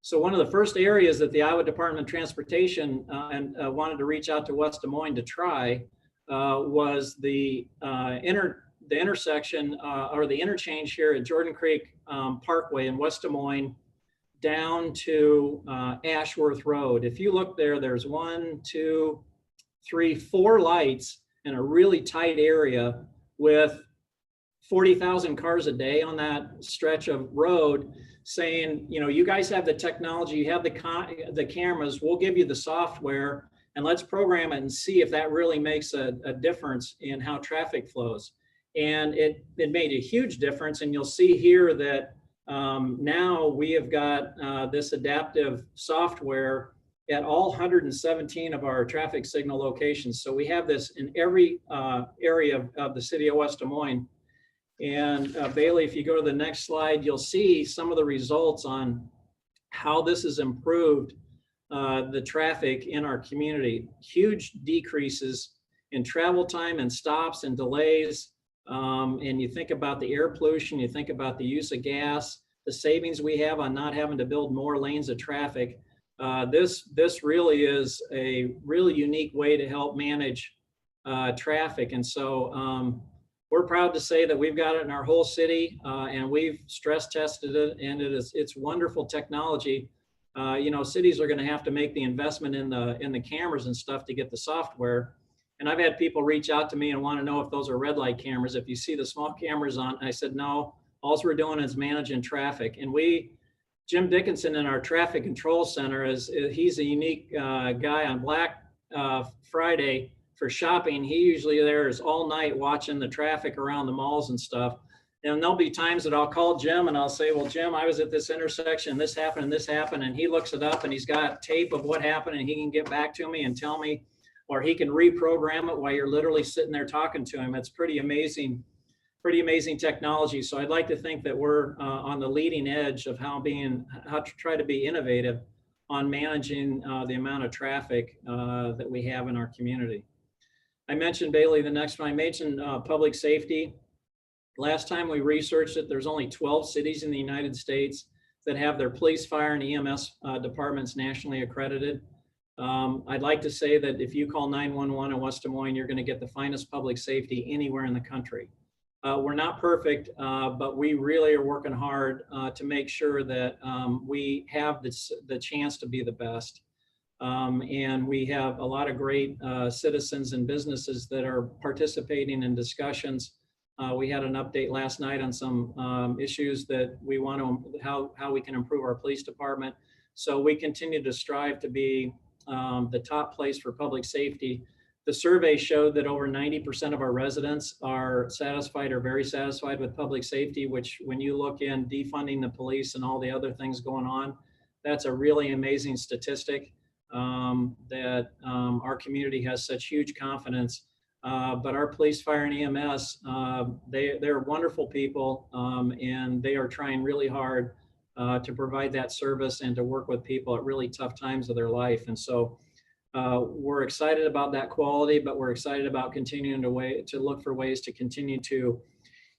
So one of the first areas that the Iowa Department of Transportation wanted to reach out to West Des Moines to try was the intersection or the interchange here at Jordan Creek Parkway in West Des Moines down to Ashworth Road. If you look there, there's 1, 2, 3, 4 lights in a really tight area with 40,000 cars a day on that stretch of road, saying, you know, you guys have the technology, you have the cameras, we'll give you the software, and let's program it and see if that really makes a difference in how traffic flows. And it made a huge difference. And you'll see here that now we have got this adaptive software at all 117 of our traffic signal locations. So we have this in every area of the city of West Des Moines. And Bailey, if you go to the next slide, you'll see some of the results on how this has improved the traffic in our community. Huge decreases in travel time and stops and delays. And you think about the air pollution, you think about the use of gas, the savings we have on not having to build more lanes of traffic. This really is a really unique way to help manage traffic. And so we're proud to say that we've got it in our whole city, and we've stress tested it, and it's wonderful technology. You know, cities are going to have to make the investment in the cameras and stuff to get the software. And I've had people reach out to me and want to know if those are red light cameras. If you see the small cameras on, I said, no, all we're doing is managing traffic. And Jim Dickinson in our traffic control center he's a unique guy. On Black Friday, for shopping, he usually there is all night watching the traffic around the malls and stuff. And there'll be times that I'll call Jim and I'll say, well, Jim, I was at this intersection, this happened and this happened. And he looks it up and he's got tape of what happened and he can get back to me and tell me, or he can reprogram it while you're literally sitting there talking to him. It's pretty amazing technology. So I'd like to think that we're on the leading edge of how to try to be innovative on managing the amount of traffic that we have in our community. I mentioned, Bailey, the next one, I mentioned public safety. Last time we researched it, there's only 12 cities in the United States that have their police, fire, and EMS departments nationally accredited. I'd like to say that if you call 911 in West Des Moines, you're going to get the finest public safety anywhere in the country. We're not perfect, but we really are working hard to make sure that we have the chance to be the best. And we have a lot of great citizens and businesses that are participating in discussions. We had an update last night on some issues that we want to, how we can improve our police department. So we continue to strive to be the top place for public safety. The survey showed that over 90% of our residents are satisfied or very satisfied with public safety, which when you look in defunding the police and all the other things going on, that's a really amazing statistic that our community has such huge confidence. But our police, fire, and EMS, they're wonderful people, and they are trying really hard to provide that service and to work with people at really tough times of their life. And so we're excited about that quality, but we're excited about continuing to look for ways to continue to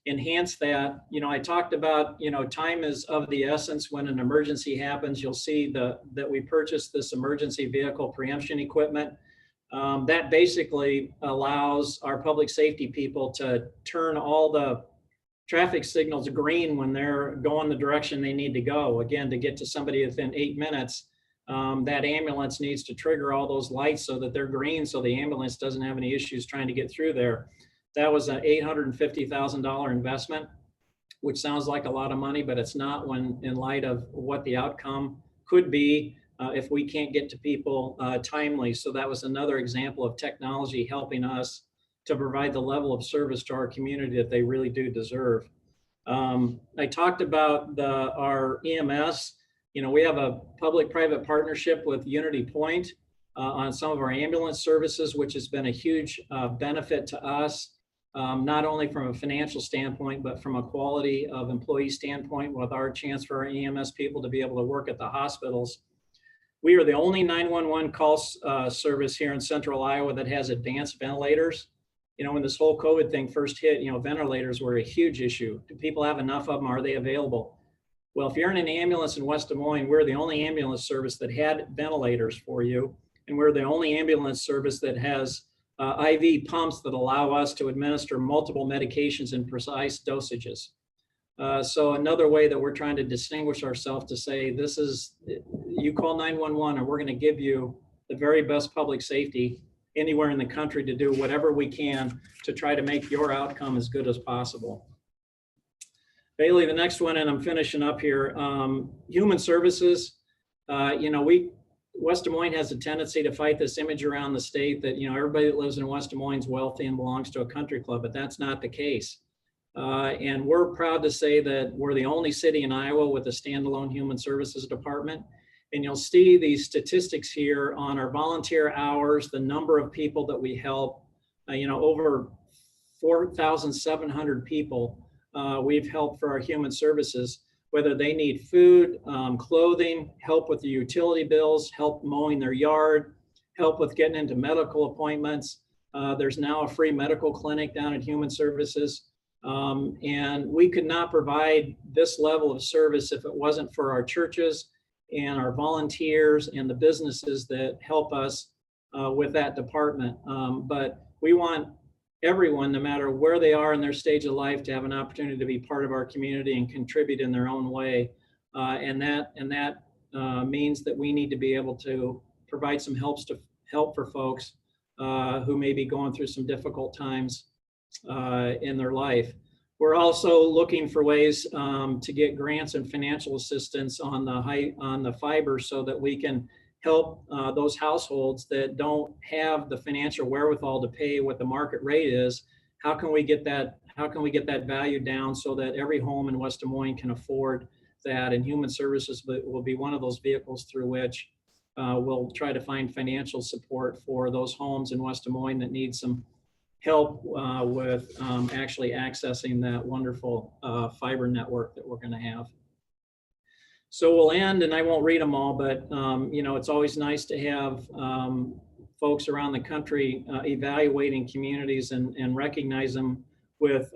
enhance that. You know, I talked about, you know, time is of the essence when an emergency happens. You'll see that we purchased this emergency vehicle preemption equipment. That basically allows our public safety people to turn all the traffic signals green when they're going the direction they need to go. Again, to get to somebody within 8 minutes, that ambulance needs to trigger all those lights so that they're green, so the ambulance doesn't have any issues trying to get through there. That was an $850,000 investment, which sounds like a lot of money, but it's not when in light of what the outcome could be if we can't get to people timely. So that was another example of technology helping us to provide the level of service to our community that they really do deserve. I talked about our EMS. You know, we have a public-private partnership with Unity Point on some of our ambulance services, which has been a huge benefit to us, not only from a financial standpoint, but from a quality of employee standpoint, with our chance for our EMS people to be able to work at the hospitals. We are the only 911 call service here in central Iowa that has advanced ventilators. You know, when this whole COVID thing first hit, you know, ventilators were a huge issue. Do people have enough of them? Are they available? Well, if you're in an ambulance in West Des Moines, we're the only ambulance service that had ventilators for you. And we're the only ambulance service that has IV pumps that allow us to administer multiple medications in precise dosages. So another way that we're trying to distinguish ourselves to say, this is, you call 911 and we're going to give you the very best public safety anywhere in the country to do whatever we can to try to make your outcome as good as possible. Bailey, the next one, and I'm finishing up here, human services. You know, West Des Moines has a tendency to fight this image around the state that, you know, everybody that lives in West Des Moines is wealthy and belongs to a country club, but that's not the case. And we're proud to say that we're the only city in Iowa with a standalone human services department. And you'll see these statistics here on our volunteer hours, the number of people that we help, you know, over 4,700 people we've helped for our human services, whether they need food, clothing, help with the utility bills, help mowing their yard, help with getting into medical appointments. There's now a free medical clinic down at Human Services. And we could not provide this level of service if it wasn't for our churches and our volunteers and the businesses that help us with that department. But we want everyone, no matter where they are in their stage of life, to have an opportunity to be part of our community and contribute in their own way. And that means that we need to be able to provide some help for folks who may be going through some difficult times in their life. We're also looking for ways to get grants and financial assistance on the fiber so that we can help those households that don't have the financial wherewithal to pay what the market rate is. How can we get that value down so that every home in West Des Moines can afford that? And Human Services will be one of those vehicles through which we'll try to find financial support for those homes in West Des Moines that need some help with actually accessing that wonderful fiber network that we're going to have. So we'll end, and I won't read them all, but it's always nice to have folks around the country evaluating communities and recognize them with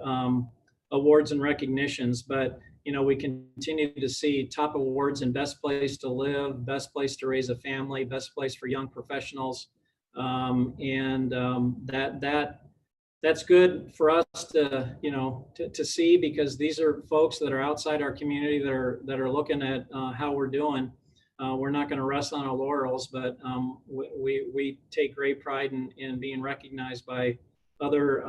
awards and recognitions. But we continue to see top awards in best place to live, best place to raise a family, best place for young professionals, that's good for us to see, because these are folks that are outside our community that are looking at how we're doing. We're not going to rest on our laurels, but we take great pride in being recognized by other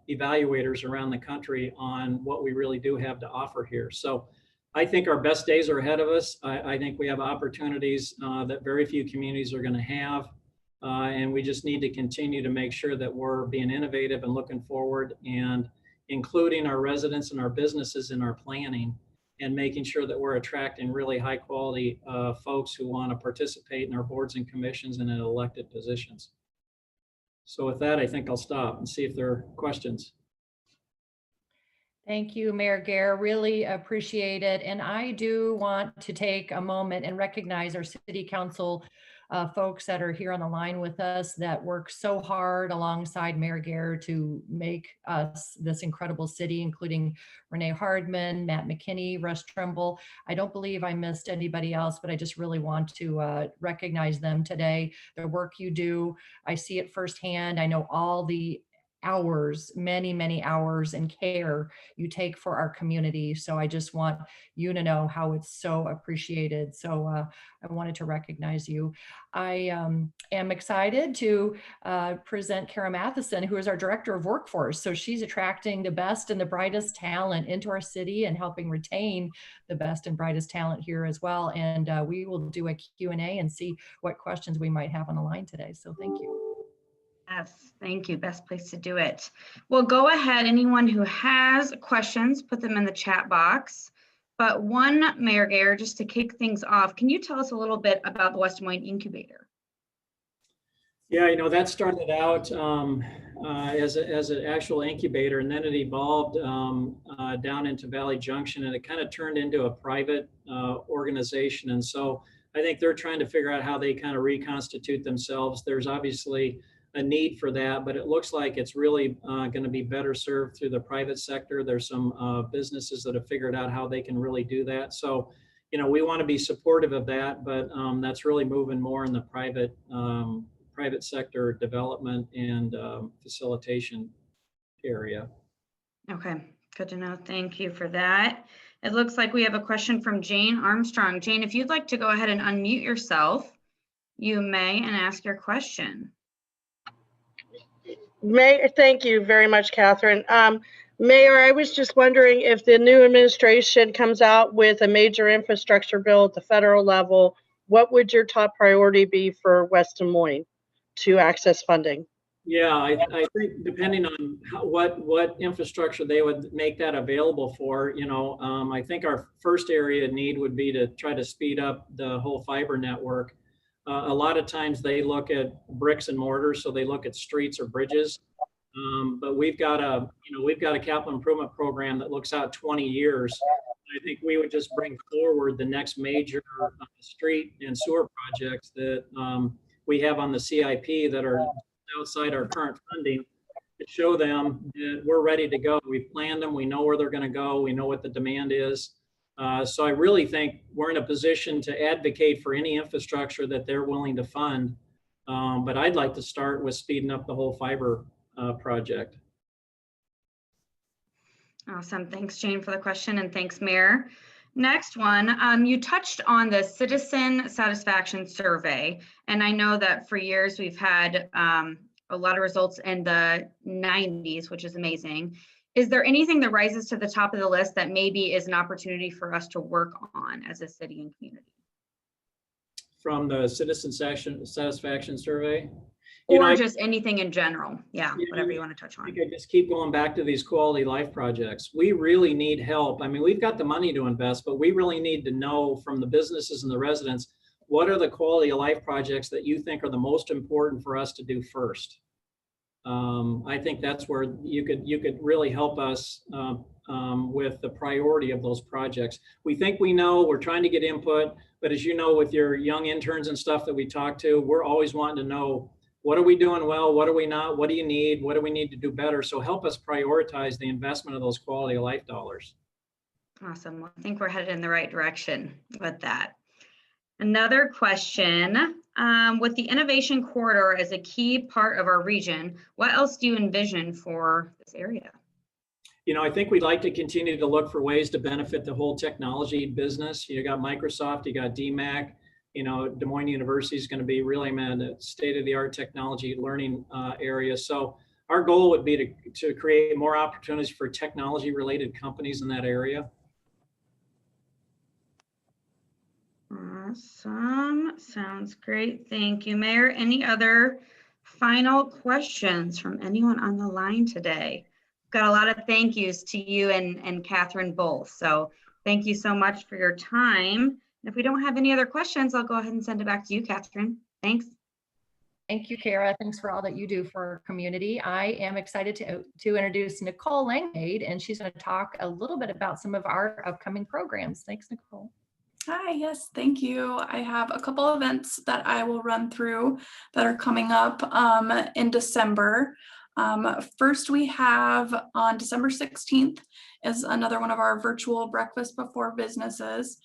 evaluators around the country on what we really do have to offer here. So I think our best days are ahead of us. I think we have opportunities that very few communities are going to have. And we just need to continue to make sure that we're being innovative and looking forward and including our residents and our businesses in our planning, and making sure that we're attracting really high quality folks who want to participate in our boards and commissions and in elected positions. So with that, I think I'll stop and see if there are questions. Thank you, Mayor Gaer. Really appreciate it. And I do want to take a moment and recognize our city council folks that are here on the line with us that work so hard alongside Mayor Gaer to make us this incredible city, including Renee Hardman, Matt McKinney, Russ Trimble. I don't believe I missed anybody else, but I just really want to recognize them today. The work you do, I see it firsthand. I know all the hours, many hours and care you take for our community. So I just want you to know how it's so appreciated. So I wanted to recognize you. I am excited to present Kara Matheson, who is our Director of Workforce. So she's attracting the best and the brightest talent into our city and helping retain the best and brightest talent here as well. And we will do a Q&A and see what questions we might have on the line today. So thank you. Yes, thank you. Best place to do it. Well, go ahead. Anyone who has questions, put them in the chat box. But one, Mayor Gaer, just to kick things off, can you tell us a little bit about the West Des Moines Incubator? Yeah, that started out as an actual incubator, and then it evolved down into Valley Junction, and it kind of turned into a private organization. And so I think they're trying to figure out how they kind of reconstitute themselves. There's obviously a need for that, but it looks like it's really going to be better served through the private sector. There's some businesses that have figured out how they can really do that. So, we want to be supportive of that, but that's really moving more in the private sector development and facilitation area. Okay, good to know. Thank you for that. It looks like we have a question from Jane Armstrong. Jane, if you'd like to go ahead and unmute yourself, you may, and ask your question. Thank you very much, Catherine. Mayor, I was just wondering if the new administration comes out with a major infrastructure bill at the federal level, what would your top priority be for West Des Moines to access funding? Yeah, I think depending on what infrastructure they would make that available for, I think our first area of need would be to try to speed up the whole fiber network. A lot of times they look at bricks and mortar, so they look at streets or bridges. But we've got a capital improvement program that looks out 20 years. I think we would just bring forward the next major street and sewer projects that we have on the CIP that are outside our current funding, to show them that we're ready to go. We've planned them. We know where they're going to go. We know what the demand is. So I really think we're in a position to advocate for any infrastructure that they're willing to fund. But I'd like to start with speeding up the whole fiber project. Awesome. Thanks, Jane, for the question, and thanks, Mayor. Next one, you touched on the citizen satisfaction survey, and I know that for years we've had a lot of results in the 90s, which is amazing. Is there anything that rises to the top of the list that maybe is an opportunity for us to work on as a city and community? from the citizen satisfaction survey? You know, Or I- just anything in general. Yeah, Yeah, whatever you want to touch I on. think I just keep going back to these quality life projects. We really need help. I mean, we've got the money to invest, but we really need to know from the businesses and the residents, what are the quality of life projects that you think are the most important for us to do first? I think that's where you could really help us with the priority of those projects. We think we know, we're trying to get input, but as you know, with your young interns and stuff that we talk to, we're always wanting to know, what are we doing well? What are we not? What do you need? What do we need to do better? So help us prioritize the investment of those quality of life dollars. Awesome. Well, I think we're headed in the right direction with that. Another question, with the innovation corridor as a key part of our region, what else do you envision for this area? You know, I think we'd like to continue to look for ways to benefit the whole technology business. You got Microsoft, you got DMAC, you know, Des Moines University is going to be really, man, a state-of-the-art technology learning area. So our goal would be to create more opportunities for technology-related companies in that area. Awesome. Sounds great. Thank you, Mayor. Any other final questions from anyone on the line today? Got a lot of thank yous to you and Catherine both. So thank you so much for your time. If we don't have any other questions, I'll go ahead and send it back to you, Catherine. Thanks. Thank you, Kara. Thanks for all that you do for our community. I am excited to introduce Nicole Langmaid, and she's going to talk a little bit about some of our upcoming programs. Thanks, Nicole. Hi, yes, thank you. I have a couple events that I will run through that are coming up in December. First, we have on December 16th is another one of our virtual breakfast before businesses.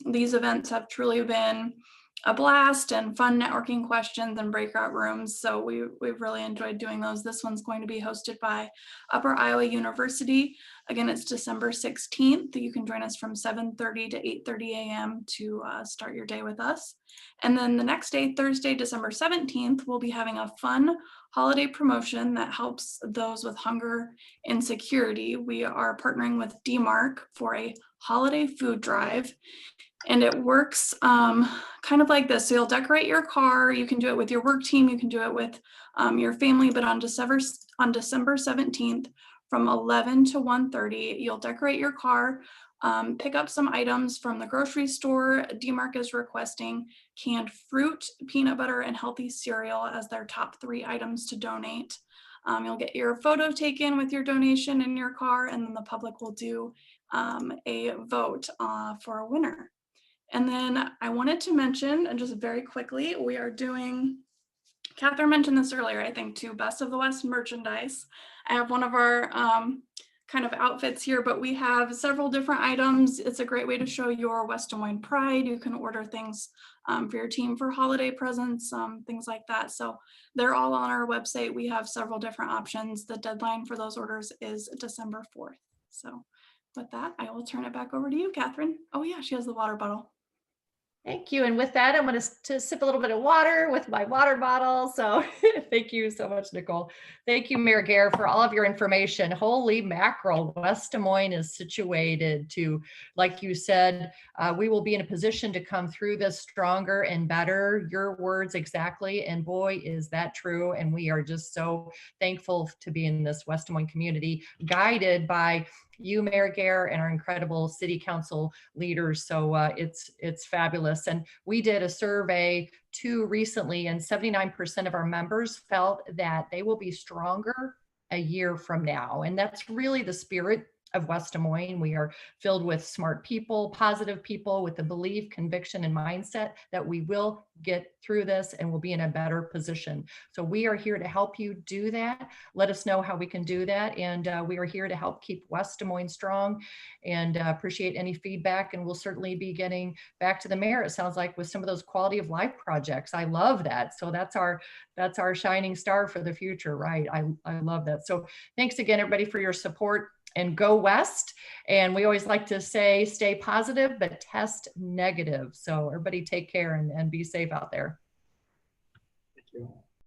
These events have truly been a blast and fun networking questions and breakout rooms. So we've really enjoyed doing those. This one's going to be hosted by Upper Iowa University. Again, it's December 16th. You can join us from 7:30 to 8:30 a.m. to start your day with us. And then the next day, Thursday, December 17th, we'll be having a fun holiday promotion that helps those with hunger insecurity. We are partnering with DMARC for a holiday food drive. And it works kind of like this. So you'll decorate your car. You can do it with your work team. You can do it with your family. But on December 17th, from 11 to 1:30, you'll decorate your car, pick up some items from the grocery store. DMARC is requesting canned fruit, peanut butter, and healthy cereal as their top 3 items to donate. You'll get your photo taken with your donation in your car, and then the public will do a vote for a winner. And then I wanted to mention, and just very quickly, we are doing, Catherine mentioned this earlier, I think, too, Best of the West merchandise. I have one of our kind of outfits here, but we have several different items. It's a great way to show your West Des Moines pride. You can order things for your team for holiday presents, things like that. So they're all on our website. We have several different options. The deadline for those orders is December 4th. So with that, I will turn it back over to you, Catherine. Oh yeah, she has the water bottle. Thank you. And with that, I'm going to sip a little bit of water with my water bottle. So thank you so much, Nicole. Thank you, Mayor Gaer, for all of your information. Holy mackerel, West Des Moines is situated to, like you said, we will be in a position to come through this stronger and better. Your words exactly. And boy, is that true. And we are just so thankful to be in this West Des Moines community, guided by you, Mayor Gaer, and our incredible city council leaders. So it's fabulous. And we did a survey too recently, and 79% of our members felt that they will be stronger a year from now. And that's really the spirit of West Des Moines. We are filled with smart people, positive people with the belief, conviction, and mindset that we will get through this and we'll be in a better position. So we are here to help you do that. Let us know how we can do that. And we are here to help keep West Des Moines strong, and appreciate any feedback. And we'll certainly be getting back to the mayor, it sounds like, with some of those quality of life projects. I love that. So that's our shining star for the future, right? I love that. So thanks again, everybody, for your support. And go West. And we always like to say, stay positive, but test negative. So everybody take care and be safe out there. Thank you.